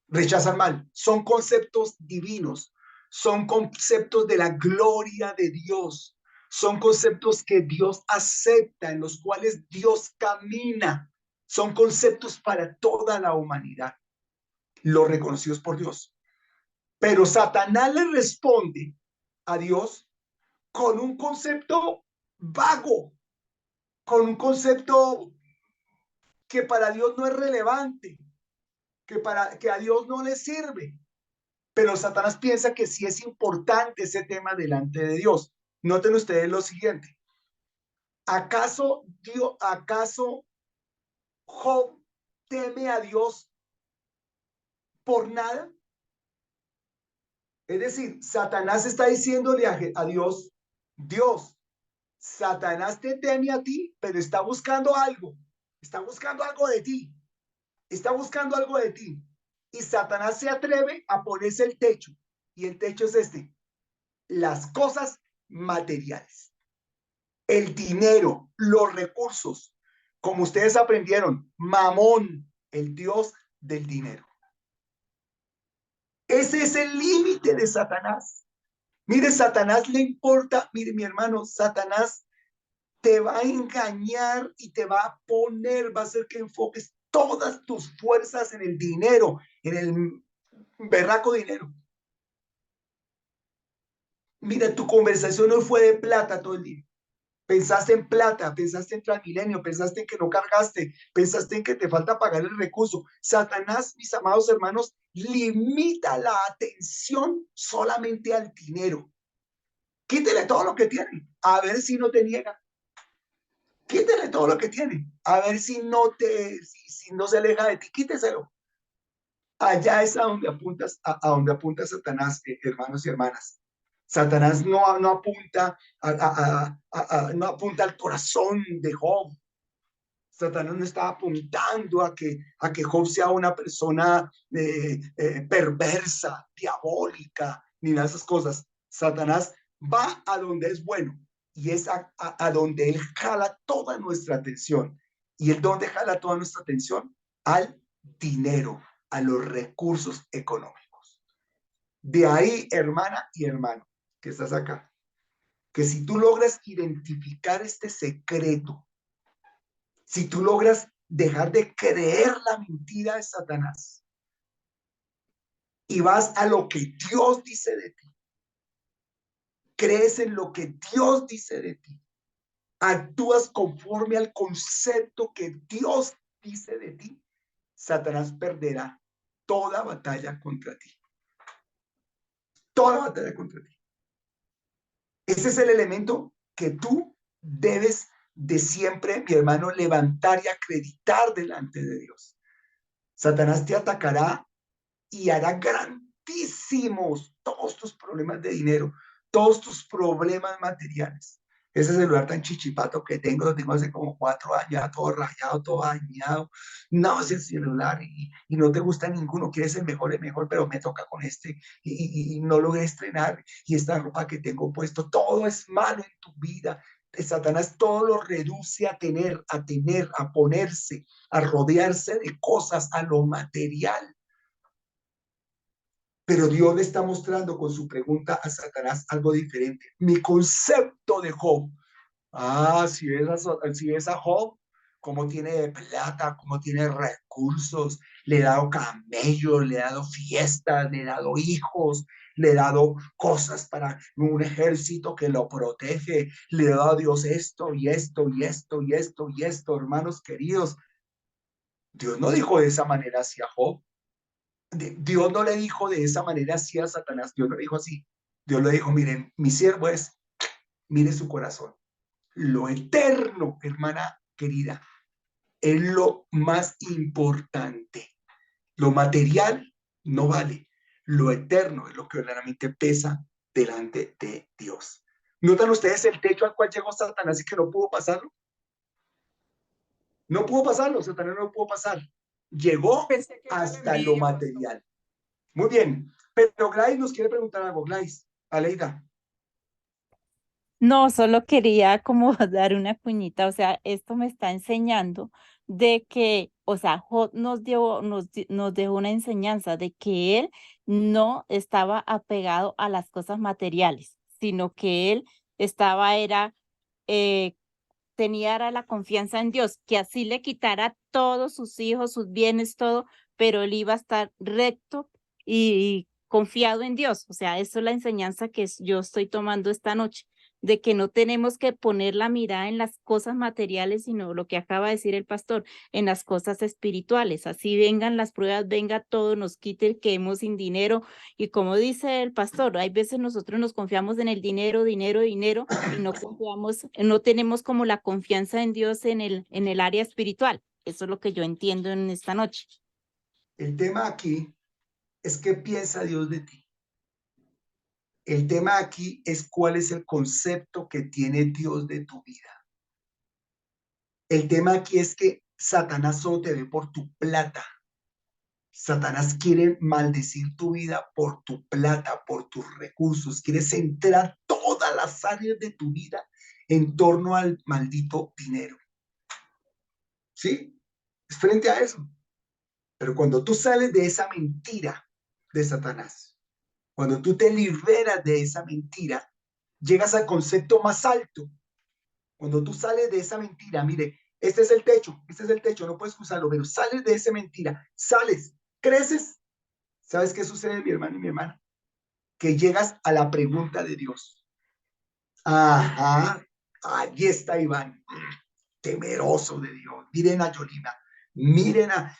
rechaza el mal. Son conceptos divinos. Son conceptos de la gloria de Dios. Son conceptos que Dios acepta, en los cuales Dios camina. Son conceptos para toda la humanidad, los reconocidos por Dios. Pero Satanás le responde a Dios con un concepto vago, con un concepto que para Dios no es relevante, que a Dios no le sirve. Pero Satanás piensa que sí es importante ese tema delante de Dios. Noten ustedes lo siguiente. ¿Acaso Job teme a Dios por nada? Es decir, Satanás está diciéndole a Dios, Dios, Satanás te teme a ti, pero está buscando algo de ti, está buscando algo de ti. Y Satanás se atreve a ponerse el techo, y el techo es las cosas materiales, el dinero, los recursos, como ustedes aprendieron, Mamón, el dios del dinero. Ese es el límite de Satanás. Mire, Satanás le importa, mire mi hermano, Satanás te va a engañar y te va a poner, va a hacer que enfoques todas tus fuerzas en el dinero, en el berraco dinero. Mira, tu conversación hoy fue de plata todo el día. Pensaste en plata, pensaste en Transmilenio, pensaste en que no cargaste, pensaste en que te falta pagar el recurso. Satanás, mis amados hermanos, limita la atención solamente al dinero. Quítele todo lo que tiene, a ver si no te niega. Quítele todo lo que tiene, a ver si no se aleja de ti, quíteselo. Allá es a donde apunta Satanás, hermanos y hermanas. Satanás no apunta no apunta al corazón de Job. Satanás no está apuntando a que Job sea una persona perversa, diabólica, ni nada de esas cosas. Satanás va a donde es bueno y es a donde él jala toda nuestra atención. ¿Y el dónde jala toda nuestra atención? Al dinero, a los recursos económicos. De ahí, hermana y hermano, que estás acá, que si tú logras identificar este secreto, si tú logras dejar de creer la mentira de Satanás y vas a lo que Dios dice de ti, crees en lo que Dios dice de ti, actúas conforme al concepto que Dios dice de ti, Satanás perderá toda batalla contra ti. toda la batalla contra ti. Ese es el elemento que tú debes de siempre, mi hermano, levantar y acreditar delante de Dios. Satanás te atacará y hará grandísimos todos tus problemas de dinero, todos tus problemas materiales. Ese celular tan chichipato que tengo, lo tengo hace como 4 años, ya todo rayado, todo dañado. No, ese celular y no te gusta ninguno, quieres el mejor, pero me toca con este y no logré estrenar. Y esta ropa que tengo puesto, todo es malo en tu vida. Satanás todo lo reduce a tener, a ponerse, a rodearse de cosas, a lo material. Pero Dios le está mostrando con su pregunta a Satanás algo diferente. Mi concepto de Job. Si ves a Job, cómo tiene plata, cómo tiene recursos, le he dado camellos, le he dado fiestas, le he dado hijos, le he dado cosas para un ejército que lo protege, le he dado a Dios esto y esto y esto y esto y esto, hermanos queridos. Dios no dijo de esa manera hacia Job. Dios no le dijo de esa manera así a Satanás, Dios no le dijo así. Dios le dijo, miren, mi siervo mire su corazón. Lo eterno, hermana querida, es lo más importante. Lo material no vale. Lo eterno es lo que verdaderamente pesa delante de Dios. ¿Notan ustedes el techo al cual llegó Satanás y que no pudo pasarlo? No pudo pasarlo, Satanás no pudo pasar. Llegó hasta lo material. Muy bien, pero Gladys nos quiere preguntar algo. Gladys, Aleida. No, solo quería como dar una cuñita, o sea, esto me está enseñando de que, o sea, Job nos dejó una enseñanza de que él no estaba apegado a las cosas materiales, sino que él eh, tenía la confianza en Dios, que así le quitara todos sus hijos, sus bienes, todo, pero él iba a estar recto y confiado en Dios. O sea, eso es la enseñanza que yo estoy tomando esta noche, de que no tenemos que poner la mirada en las cosas materiales, sino lo que acaba de decir el pastor, en las cosas espirituales. Así vengan las pruebas, venga todo, nos quite el quedemos sin dinero. Y como dice el pastor, hay veces nosotros nos confiamos en el dinero, dinero, dinero, y no confiamos, no tenemos como la confianza en Dios en el área espiritual. Eso es lo que yo entiendo en esta noche. El tema aquí es qué piensa Dios de ti. El tema aquí es cuál es el concepto que tiene Dios de tu vida. El tema aquí es que Satanás solo te ve por tu plata. Satanás quiere maldecir tu vida por tu plata, por tus recursos. Quiere centrar todas las áreas de tu vida en torno al maldito dinero. ¿Sí? Es frente a eso. Pero cuando tú sales de esa mentira de Satanás, cuando tú te liberas de esa mentira, llegas al concepto más alto. Cuando tú sales de esa mentira, mire, este es el techo, no puedes usarlo, pero sales de esa mentira, sales, creces. ¿Sabes qué sucede, mi hermano y mi hermana? Que llegas a la pregunta de Dios. Ajá, allí está Iván, temeroso de Dios. Miren a Yolina, miren a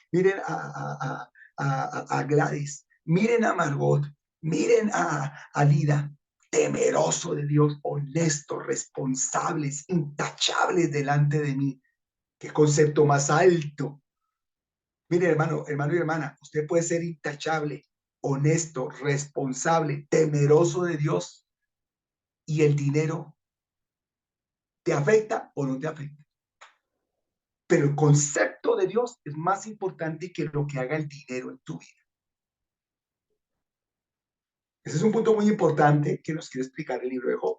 Gladys, miren a Margot, miren a Lida, temeroso de Dios, honestos, responsables, intachables delante de mí. Qué concepto más alto. Mire, hermano y hermana, usted puede ser intachable, honesto, responsable, temeroso de Dios, y el dinero te afecta o no te afecta. Pero el concepto de Dios es más importante que lo que haga el dinero en tu vida. Ese es un punto muy importante que nos quiere explicar el libro de Job.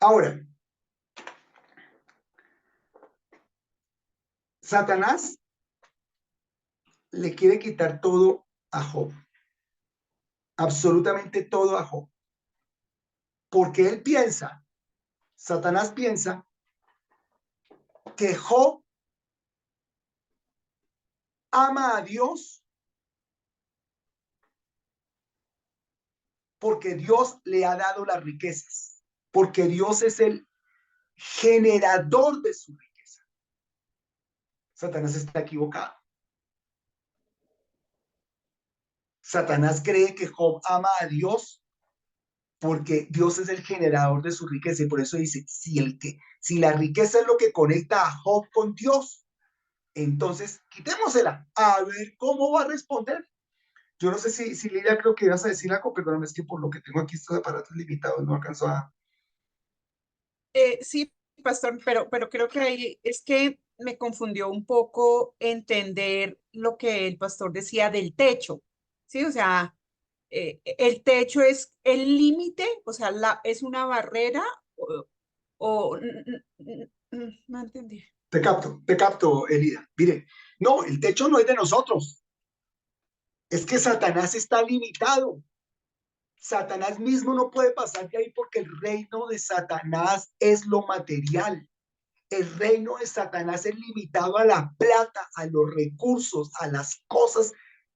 Ahora, Satanás le quiere quitar todo a Job. Absolutamente todo a Job. Porque él piensa, Satanás piensa que Job ama a Dios porque Dios le ha dado las riquezas, porque Dios es el generador de su riqueza. Satanás está equivocado. Satanás cree que Job ama a Dios porque Dios es el generador de su riqueza y por eso dice, si la riqueza es lo que conecta a Job con Dios, entonces quitémosela, a ver cómo va a responder. Yo no sé si Lidia, creo que ibas a decir algo, perdóname, es que por lo que tengo aquí estos aparatos limitados no alcanzo a... Sí, pastor, pero creo que ahí es que me confundió un poco entender lo que el pastor decía del techo, ¿sí? O sea, el techo es el límite, o sea, es una barrera no entendí. Te capto, Elida. Mire, no, el techo no es de nosotros. Es que Satanás está limitado. Satanás mismo no puede pasar de ahí porque el reino de Satanás es lo material. El reino de Satanás es limitado a la plata, a los recursos, a las cosas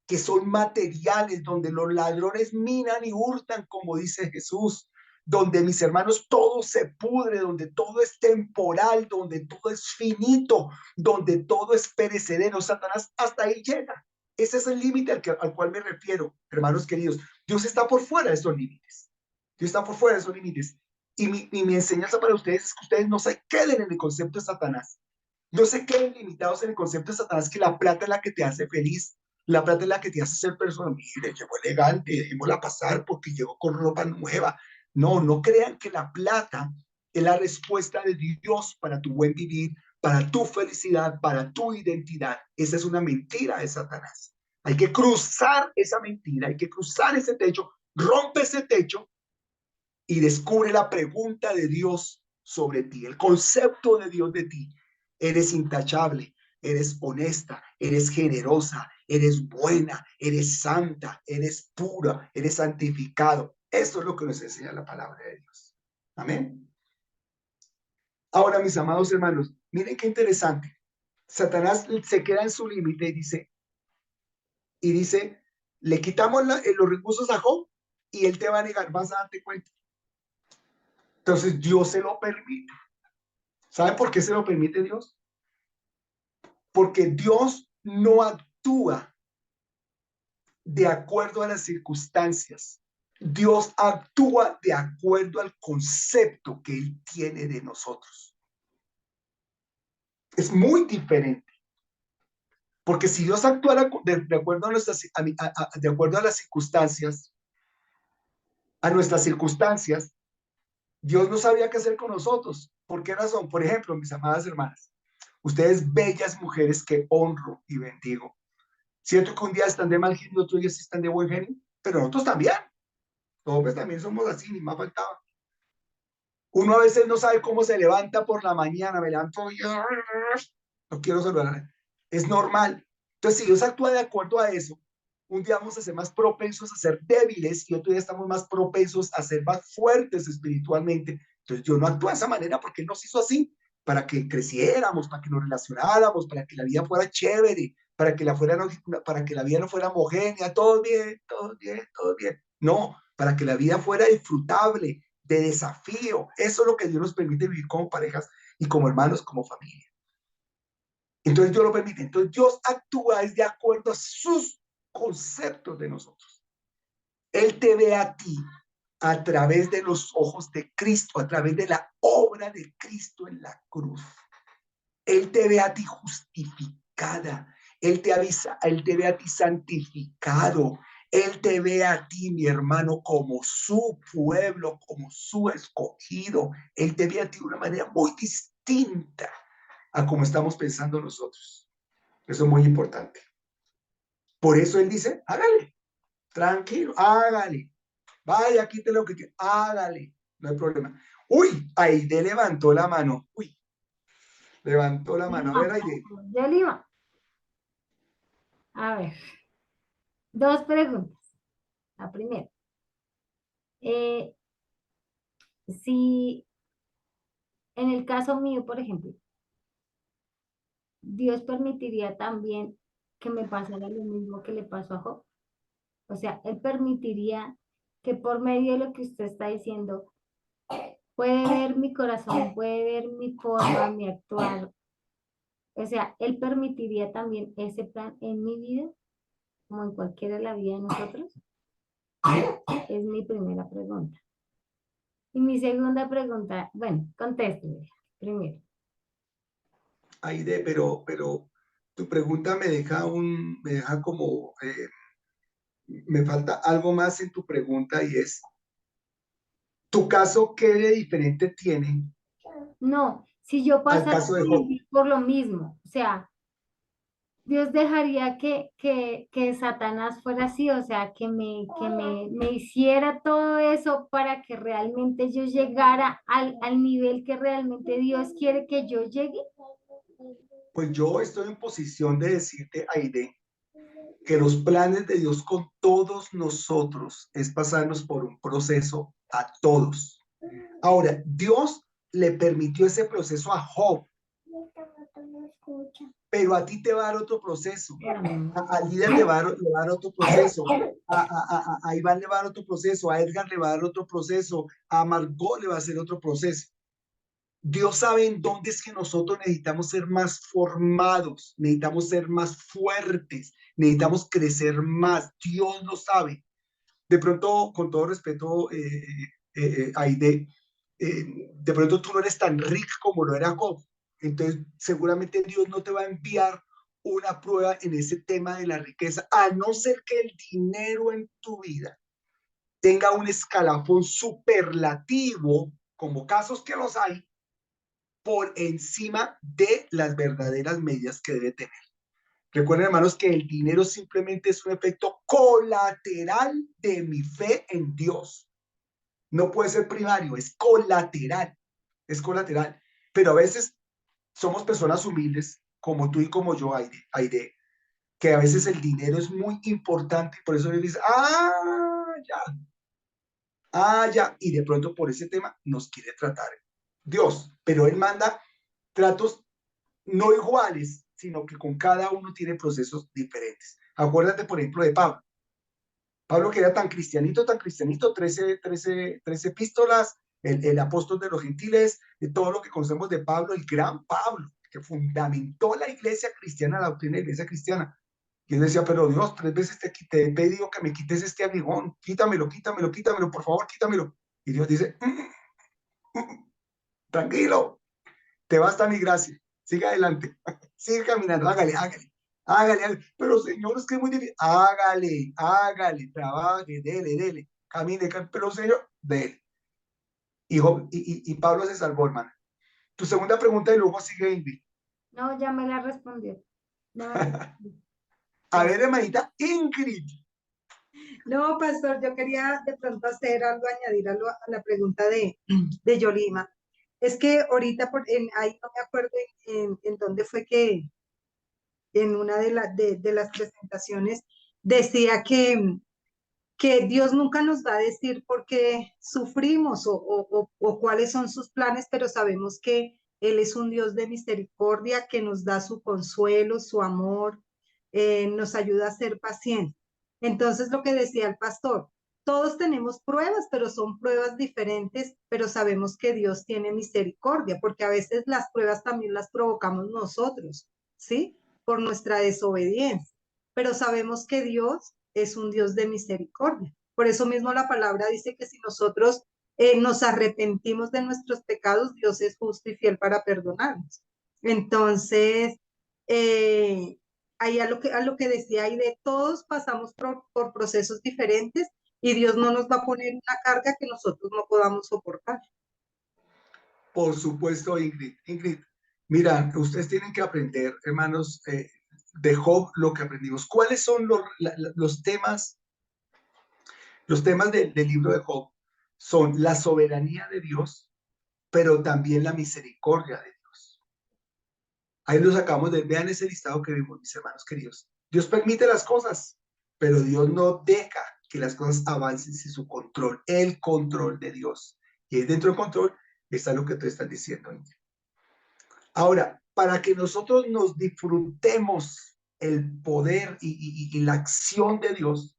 que son materiales, donde los ladrones minan y hurtan, como dice Jesús, donde mis hermanos todo se pudre, donde todo es temporal, donde todo es finito, donde todo es perecedero. Satanás hasta ahí llega. Ese es el límite al cual me refiero, hermanos queridos. Dios está por fuera de esos límites. Dios está por fuera de esos límites. Y mi enseñanza para ustedes es que ustedes no se queden en el concepto de Satanás. No se queden limitados en el concepto de Satanás, que la plata es la que te hace feliz. La plata es la que te hace ser persona. Mire, llegó elegante, dejémosla pasar porque llegó con ropa nueva. No, no crean que la plata es la respuesta de Dios para tu buen vivir, para tu felicidad, para tu identidad. Esa es una mentira de Satanás. Hay que cruzar esa mentira, hay que cruzar ese techo, rompe ese techo y descubre la pregunta de Dios sobre ti, el concepto de Dios de ti. Eres intachable, eres honesta, eres generosa, eres buena, eres santa, eres pura, eres santificado. Esto es lo que nos enseña la palabra de Dios. Amén. Ahora, mis amados hermanos, miren qué interesante. Satanás se queda en su límite y dice, le quitamos los recursos a Job y él te va a negar, vas a darte cuenta. Entonces Dios se lo permite. ¿Saben por qué se lo permite Dios? Porque Dios no actúa de acuerdo a las circunstancias. Dios actúa de acuerdo al concepto que Él tiene de nosotros. Es muy diferente. Porque si Dios actuara de acuerdo a de acuerdo a las circunstancias, a nuestras circunstancias, Dios no sabría qué hacer con nosotros. ¿Por qué razón? Por ejemplo, mis amadas hermanas, ustedes bellas mujeres que honro y bendigo. Cierto que un día están de mal genio, otro día sí están de buen genio, pero nosotros también. Los hombres también somos así, ni más faltaba. Uno a veces no sabe cómo se levanta por la mañana, me levanto y no quiero saludar. Es normal. Entonces, si Dios actúa de acuerdo a eso, un día vamos a ser más propensos a ser débiles y otro día estamos más propensos a ser más fuertes espiritualmente. Entonces, Dios no actúa de esa manera porque Él nos hizo así, para que creciéramos, para que nos relacionáramos, para que la vida fuera chévere, para que para que la vida no fuera homogénea, todo bien, todo bien, todo bien. No, para que la vida fuera disfrutable, de desafío. Eso es lo que Dios nos permite vivir como parejas y como hermanos, como familia. Entonces Dios lo permite. Entonces Dios actúa de acuerdo a sus conceptos de nosotros. Él te ve a ti a través de los ojos de Cristo, a través de la obra de Cristo en la cruz. Él te ve a ti justificada. Él te ve a ti santificado. Él te ve a ti, mi hermano, como su pueblo, como su escogido. Él te ve a ti de una manera muy distinta a como estamos pensando nosotros. Eso es muy importante. Por eso Él dice, hágale, tranquilo, hágale. Vaya, quítale lo que quiera, hágale, no hay problema. Uy, Aide levantó la mano. Uy, levantó la mano. A ver, Aide. Ya le iba. A ver, dos preguntas. La primera, si en el caso mío, por ejemplo, Dios permitiría también que me pasara lo mismo que le pasó a Job. O sea, Él permitiría que por medio de lo que usted está diciendo, puede ver mi corazón, puede ver mi forma, mi actuar. O sea, Él permitiría también ese plan en mi vida. como en cualquiera de la vida de nosotros? Es mi primera pregunta. Y mi segunda pregunta, bueno, contésteme primero. Aide, pero tu pregunta me deja como, me falta algo más en tu pregunta y es, ¿tu caso qué de diferente tiene No, si yo al pasara caso de por Job? por lo mismo, o sea, Dios dejaría que Satanás fuera así, o sea, me hiciera todo eso para que realmente yo llegara al nivel que realmente Dios quiere que yo llegue. Pues yo estoy en posición de decirte, Aide, que los planes de Dios con todos nosotros es pasarnos por un proceso a todos. Ahora, Dios le permitió ese proceso a Job, pero a ti te va a dar otro proceso. A líder le va a dar otro proceso. A Iván le va a dar otro proceso. A Edgar le va a dar otro proceso. A Margot le va a hacer otro proceso. Dios sabe en dónde es que nosotros necesitamos ser más formados, necesitamos ser más fuertes, necesitamos crecer más. Dios lo sabe. De pronto, con todo respeto, Aide, de pronto tú no eres tan rico como lo era Job. Entonces, seguramente Dios no te va a enviar una prueba en ese tema de la riqueza, a no ser que el dinero en tu vida tenga un escalafón superlativo, como casos que los hay, por encima de las verdaderas medidas que debe tener. Recuerden, hermanos, que el dinero simplemente es un efecto colateral de mi fe en Dios. No puede ser primario, es colateral. Es colateral. Pero a veces somos personas humildes, como tú y como yo, Aide, que a veces el dinero es muy importante y por eso Dios dice, ya, y de pronto por ese tema nos quiere tratar Dios, pero Él manda tratos no iguales, sino que con cada uno tiene procesos diferentes. Acuérdate, por ejemplo, de Pablo. Pablo que era tan cristianito, 13 epístolas, el apóstol de los gentiles, de todo lo que conocemos de Pablo, el gran Pablo, que fundamentó la iglesia cristiana, la doctrina de la iglesia cristiana. Y él decía, pero Dios, 3 veces te he pedido que me quites este aguijón, quítamelo, por favor, quítamelo. Y Dios dice, tranquilo, te basta mi gracia, sigue adelante, sigue caminando, hágale. Pero Señor, es que es muy difícil, hágale, trabaje, dele, camine, pero Señor, dele. Y Pablo se salvó, hermano. Tu segunda pregunta y luego sigue Ingrid. No, ya me la respondió. A ver, hermanita, Ingrid. No, pastor, yo quería de pronto hacer algo, añadir algo a la pregunta de Yolima. Es que ahorita, ahí no me acuerdo en dónde fue que en una de las presentaciones decía que Dios nunca nos va a decir por qué sufrimos o cuáles son sus planes, pero sabemos que Él es un Dios de misericordia que nos da su consuelo, su amor, nos ayuda a ser pacientes. Entonces, lo que decía el pastor, todos tenemos pruebas, pero son pruebas diferentes, pero sabemos que Dios tiene misericordia, porque a veces las pruebas también las provocamos nosotros, ¿sí? Por nuestra desobediencia, pero sabemos que Dios es un Dios de misericordia. Por eso mismo la palabra dice que si nosotros nos arrepentimos de nuestros pecados, Dios es justo y fiel para perdonarnos. Entonces, ahí a lo que decía, ahí de todos pasamos por procesos diferentes y Dios no nos va a poner una carga que nosotros no podamos soportar. Por supuesto, Ingrid, mira, ustedes tienen que aprender, hermanos, de Job lo que aprendimos. ¿Cuáles son los temas? Los temas del libro de Job son la soberanía de Dios, pero también la misericordia de Dios. Ahí lo sacamos vean ese listado que vimos, mis hermanos queridos. Dios permite las cosas, pero Dios no deja que las cosas avancen sin su control, el control de Dios. Y ahí dentro del control está lo que tú estás diciendo, Ingrid. Ahora, para que nosotros nos disfrutemos el poder y la acción de Dios,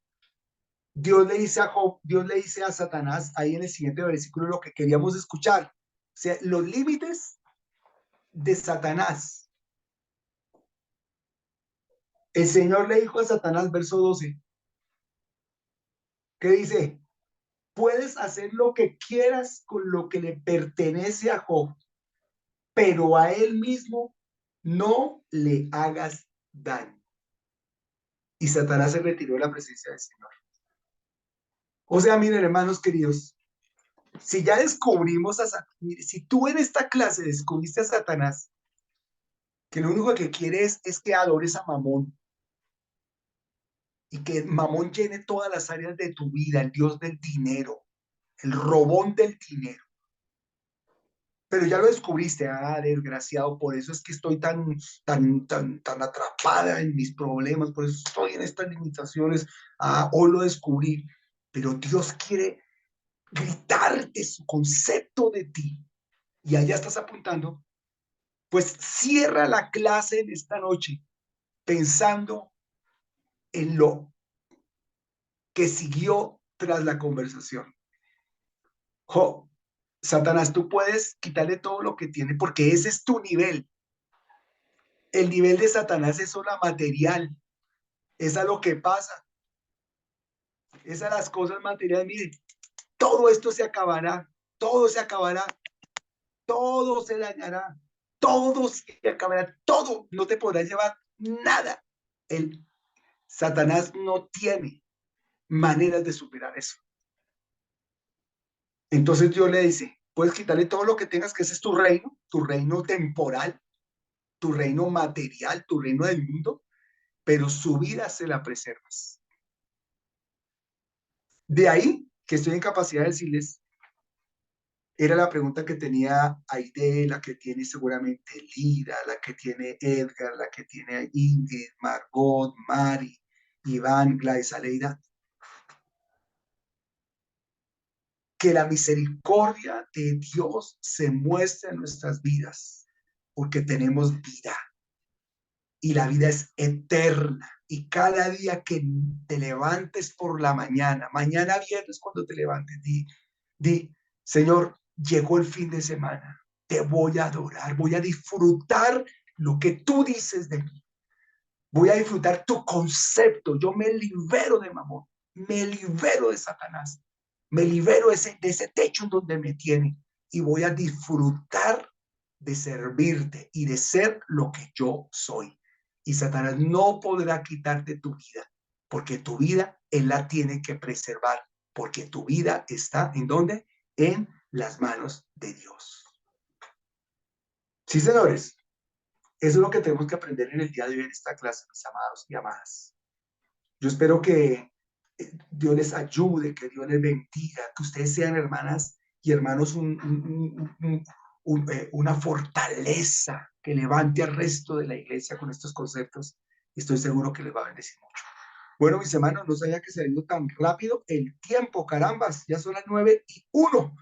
Dios le dice a Job, Dios le dice a Satanás, ahí en el siguiente versículo, lo que queríamos escuchar. O sea, los límites de Satanás. El Señor le dijo a Satanás, verso 12, ¿qué dice? Puedes hacer lo que quieras con lo que le pertenece a Job, pero a él mismo no le hagas daño. Y Satanás se retiró de la presencia del Señor. O sea, miren, hermanos queridos, si ya descubrimos a Satanás, si tú en esta clase descubriste a Satanás, que lo único que quiere es que adores a Mamón y que Mamón llene todas las áreas de tu vida, el Dios del dinero, el robón del dinero. Pero ya lo descubriste, desgraciado, por eso es que estoy tan atrapada en mis problemas, por eso estoy en estas limitaciones. Hoy lo descubrí, pero Dios quiere gritarte su concepto de ti. Y allá estás apuntando. Pues cierra la clase en esta noche pensando en lo que siguió tras la conversación. Satanás, tú puedes quitarle todo lo que tiene porque ese es tu nivel. El nivel de Satanás es solo material. Es a lo que pasa. Es a las cosas materiales. Mire, todo esto se acabará. Todo se acabará. Todo se dañará. Todo se acabará. Todo. No te podrá llevar nada. El Satanás no tiene maneras de superar eso. Entonces Dios le dice, puedes quitarle todo lo que tengas, que ese es tu reino temporal, tu reino material, tu reino del mundo, pero su vida se la preservas. De ahí que estoy en capacidad de decirles, era la pregunta que tenía Aide, la que tiene seguramente Lira, la que tiene Edgar, la que tiene Ingrid, Margot, Mari, Iván, Gladys Aleida. Que la misericordia de Dios se muestre en nuestras vidas, porque tenemos vida y la vida es eterna. Y cada día que te levantes por la mañana viernes cuando te levantes, di, Señor, llegó el fin de semana, te voy a adorar, voy a disfrutar lo que tú dices de mí. Voy a disfrutar tu concepto, yo me libero de Mamón, me libero de Satanás. Me libero de ese techo en donde me tiene y voy a disfrutar de servirte y de ser lo que yo soy. Y Satanás no podrá quitarte tu vida, porque tu vida él la tiene que preservar, porque tu vida está ¿en dónde? En las manos de Dios. Sí, señores, eso es lo que tenemos que aprender en el día de hoy en esta clase, mis amados y amadas. Yo espero que Dios les ayude, que Dios les bendiga, que ustedes sean hermanas y hermanos una fortaleza que levante al resto de la iglesia con estos conceptos. Estoy seguro que les va a bendecir mucho. Bueno, mis hermanos, no sabía que se ha ido tan rápido el tiempo, carambas, ya son las 9:01.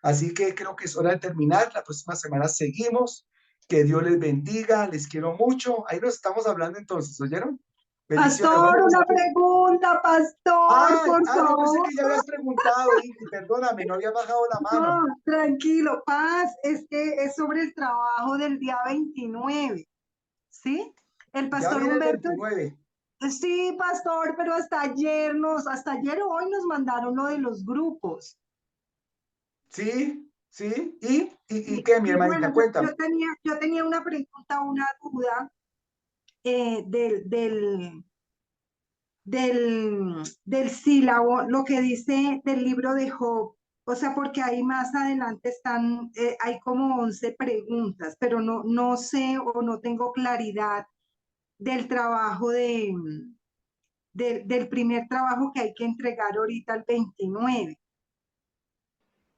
Así que creo que es hora de terminar. La próxima semana seguimos. Que Dios les bendiga, les quiero mucho. Ahí nos estamos hablando entonces, ¿oyeron? Bendiciones. Pastor, una pregunta, pastor, por Yo pensé favor. que ya habías preguntado, Ingrid, perdóname, no había bajado la mano. No, tranquilo, Paz, es que es sobre el trabajo del día 29, ¿sí? El Ya pastor viene el Humberto. 29. Sí, pastor, pero hasta ayer o hoy nos mandaron lo de los grupos. Sí. ¿Y qué, mi hermanita? Bueno, Cuéntame. yo tenía una pregunta, una duda del sílabo, lo que dice del libro de Job. O sea, porque ahí más adelante hay como 11 preguntas, pero no sé o no tengo claridad del trabajo del primer trabajo que hay que entregar ahorita el 29.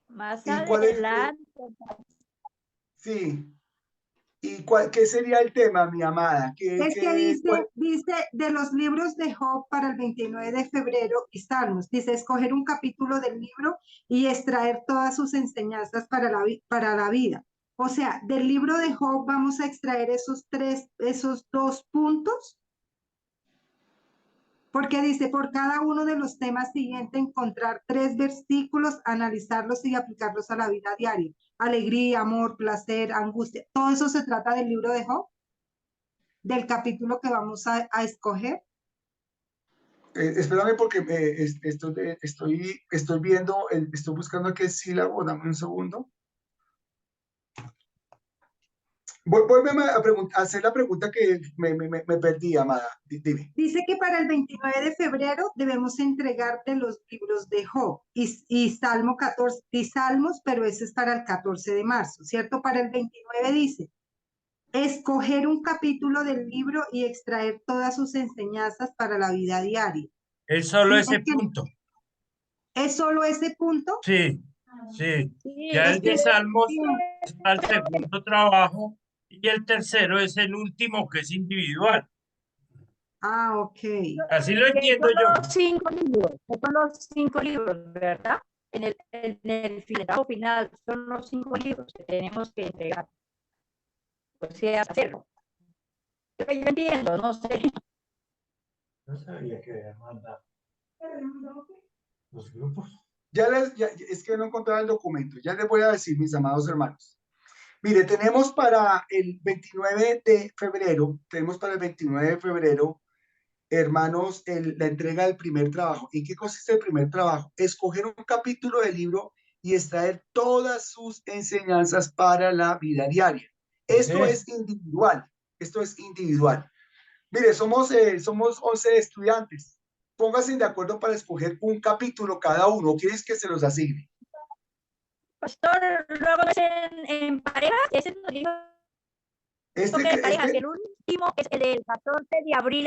Más ¿Y cuál es? adelante. Sí. ¿Y qué sería el tema, mi amada? Es que dice de los libros de Job para el 29 de febrero y Salmos. Dice escoger un capítulo del libro y extraer todas sus enseñanzas para la vida. O sea, del libro de Job vamos a extraer esos 2 puntos. Porque dice, por cada uno de los temas siguientes, encontrar 3 versículos, analizarlos y aplicarlos a la vida diaria. Alegría, amor, placer, angustia. Todo eso se trata del libro de Job. del capítulo que vamos a escoger? Espérame porque estoy viendo, estoy buscando aquí el sílabo, dame un segundo. Vuélveme a hacer la pregunta que me perdí, amada. Dime. Dice que para el 29 de febrero debemos entregarte los libros de Job y Salmo 14, y Salmos, pero ese es para el 14 de marzo, ¿cierto? Para el 29 dice, escoger un capítulo del libro y extraer todas sus enseñanzas para la vida diaria. Es solo ¿Sí? ese punto. ¿Es solo ese punto? Sí, sí. Sí, Ya es el de que Salmos es para el segundo trabajo y el tercero es el último que es individual. Ah, ok. Así lo que entiendo son yo. los 5 libros, que son los 5 libros, ¿verdad? En el filetado final son los 5 libros que tenemos que entregar. O sea, hacerlo. Yo entiendo, no sé. No sabía que había mandado los grupos. Es que no encontraba el documento. Ya les voy a decir, mis amados hermanos. Mire, tenemos para el 29 de febrero, hermanos, la entrega del primer trabajo. ¿En qué consiste el primer trabajo? Escoger un capítulo del libro y extraer todas sus enseñanzas para la vida diaria. Esto es individual. Esto es individual. Mire, somos 11 estudiantes. Pónganse de acuerdo para escoger un capítulo cada uno. ¿Quieres que se los asigne? Pastor, luego es en pareja, ese nos dijo que en pareja, que el último es el del 14 de abril,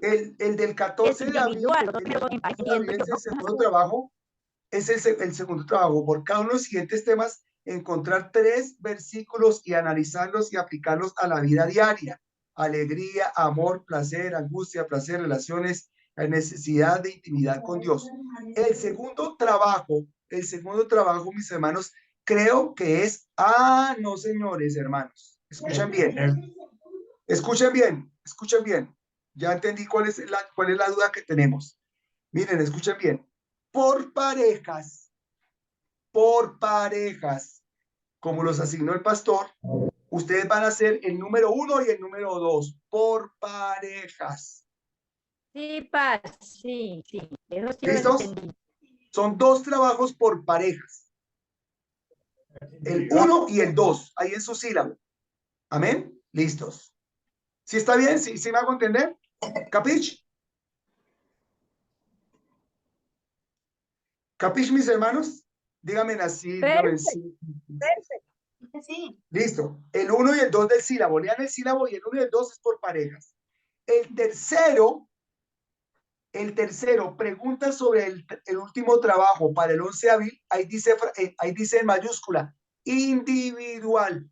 es el del 14 de abril, es el segundo trabajo, es el segundo trabajo. Por cada uno de los siguientes temas, encontrar 3 versículos y analizarlos y aplicarlos a la vida diaria. Alegría, amor, placer, angustia, placer, relaciones, la necesidad de intimidad con Dios. El segundo trabajo, mis hermanos, creo que es, no, señores, hermanos, escuchen bien, escuchen bien. Ya entendí cuál es la duda que tenemos. Miren, escuchen bien. Por parejas, como los asignó el pastor, ustedes van a ser el número 1 y el número 2, por parejas. Sí, Paz, sí. Eso sí lo ¿Listos? entendí. Son 2 trabajos por parejas. El 1 y el 2, ahí en su sílabo. Amén. Listos. ¿Sí está bien? ¿Sí me hago entender? ¿Capich? ¿Capich, mis hermanos? Díganme así. Perfecto. Sí. Listo. El 1 y el 2 del sílabo. Lean el sílabo y el 1 y el 2 es por parejas. El tercero, pregunta sobre el último trabajo para el 11 de abril. Ahí dice en mayúscula, individual.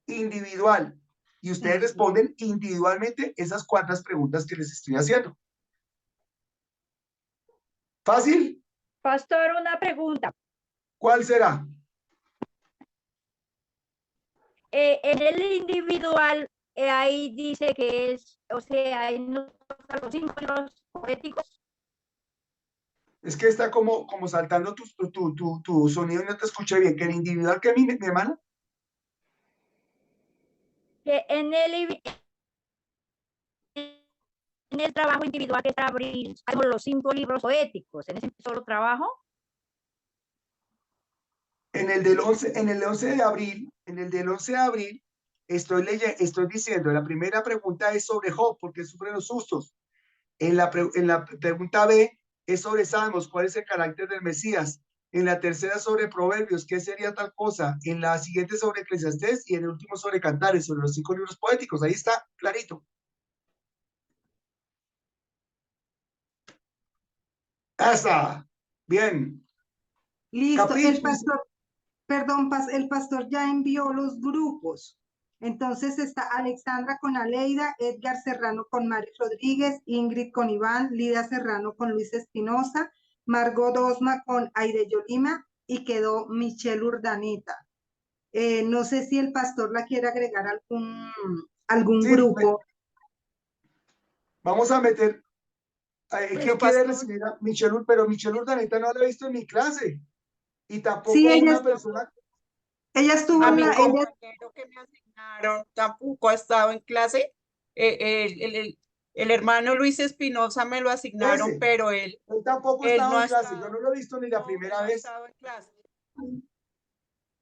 Individual. Y ustedes responden individualmente esas 4 preguntas que les estoy haciendo. ¿Fácil? Pastor, una pregunta. ¿Cuál será? En el individual, ahí dice que es, o sea, ahí nos tocan los 5 libros poéticos. Es que está como saltando tu sonido y no te escuché bien. ¿Que el individual que mi hermana? Que en el trabajo individual que está abril, hay los 5 libros poéticos, en ese solo trabajo. En el del 11 de abril, estoy diciendo, la primera pregunta es sobre Job, porque sufre los sustos. En la pregunta B es sobre Salmos, ¿cuál es el carácter del Mesías? En la tercera sobre Proverbios, ¿qué sería tal cosa? En la siguiente sobre Eclesiastés y en el último sobre Cantares, sobre los 5 libros poéticos. Ahí está, clarito. ¡Esa! Bien. Listo. Capich, El pastor, perdón, el pastor ya envió los grupos. Entonces está Alexandra con Aleida, Edgar Serrano con Mari Rodríguez, Ingrid con Iván, Lida Serrano con Luis Espinosa, Margot Osma con Aide Yolima y quedó Michelle Urdaneta. No sé si el pastor la quiere agregar a algún sí, grupo. vamos a meter. Pero, ¿Quién quiere pastor, recibir a Michelle? Pero Michelle Urdaneta no la he visto en mi clase. Y tampoco Sí, una persona. ella estuvo a en mi la, compañero que me asignó asignaron, tampoco ha estado en clase. El hermano Luis Espinosa me lo asignaron, Ese, pero él tampoco no estaba ha en clase, yo estado, no lo he visto ni la no, primera no ha vez. estado en clase.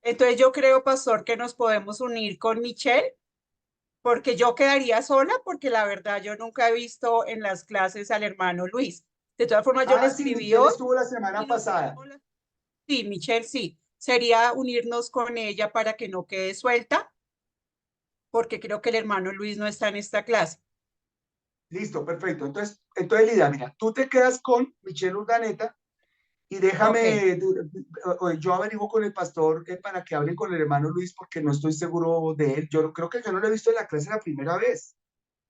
Entonces yo creo, pastor, que nos podemos unir con Michelle, porque yo quedaría sola, porque la verdad yo nunca he visto en las clases al hermano Luis. De todas formas, yo le Sí, escribí Michelle hoy estuvo la semana y nos pasada. unimos Sí, Michelle, sí. Sería unirnos con ella para que no quede suelta, porque creo que el hermano Luis no está en esta clase. Listo, perfecto. Entonces, Lidia, mira, tú te quedas con Michelle Urdaneta y déjame, yo averiguo con el pastor para que hable con el hermano Luis porque no estoy seguro de él. Yo creo que yo no lo he visto en la clase la primera vez.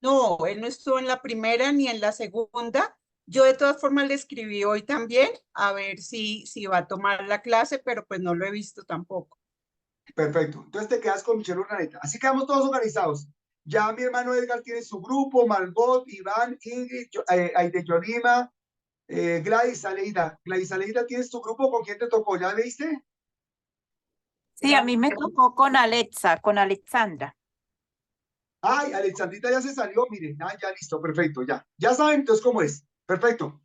No, él no estuvo en la primera ni en la segunda. Yo de todas formas le escribí hoy también a ver si va a tomar la clase, pero pues no lo he visto tampoco. Perfecto. Entonces te quedas con Michelle Urdaneta. Así quedamos todos organizados. Ya mi hermano Edgar tiene su grupo, Margot, Iván, Ingrid, Aide Yolima, Gladys Aleida. Gladys Aleida, ¿tienes tu grupo? ¿Con quién te tocó? ¿Ya viste? Sí, a mí me tocó con Alexa, con Alexandra. Ay, Alexandrita ya se salió, miren, ya listo, perfecto, ya. Ya saben entonces cómo es. Perfecto.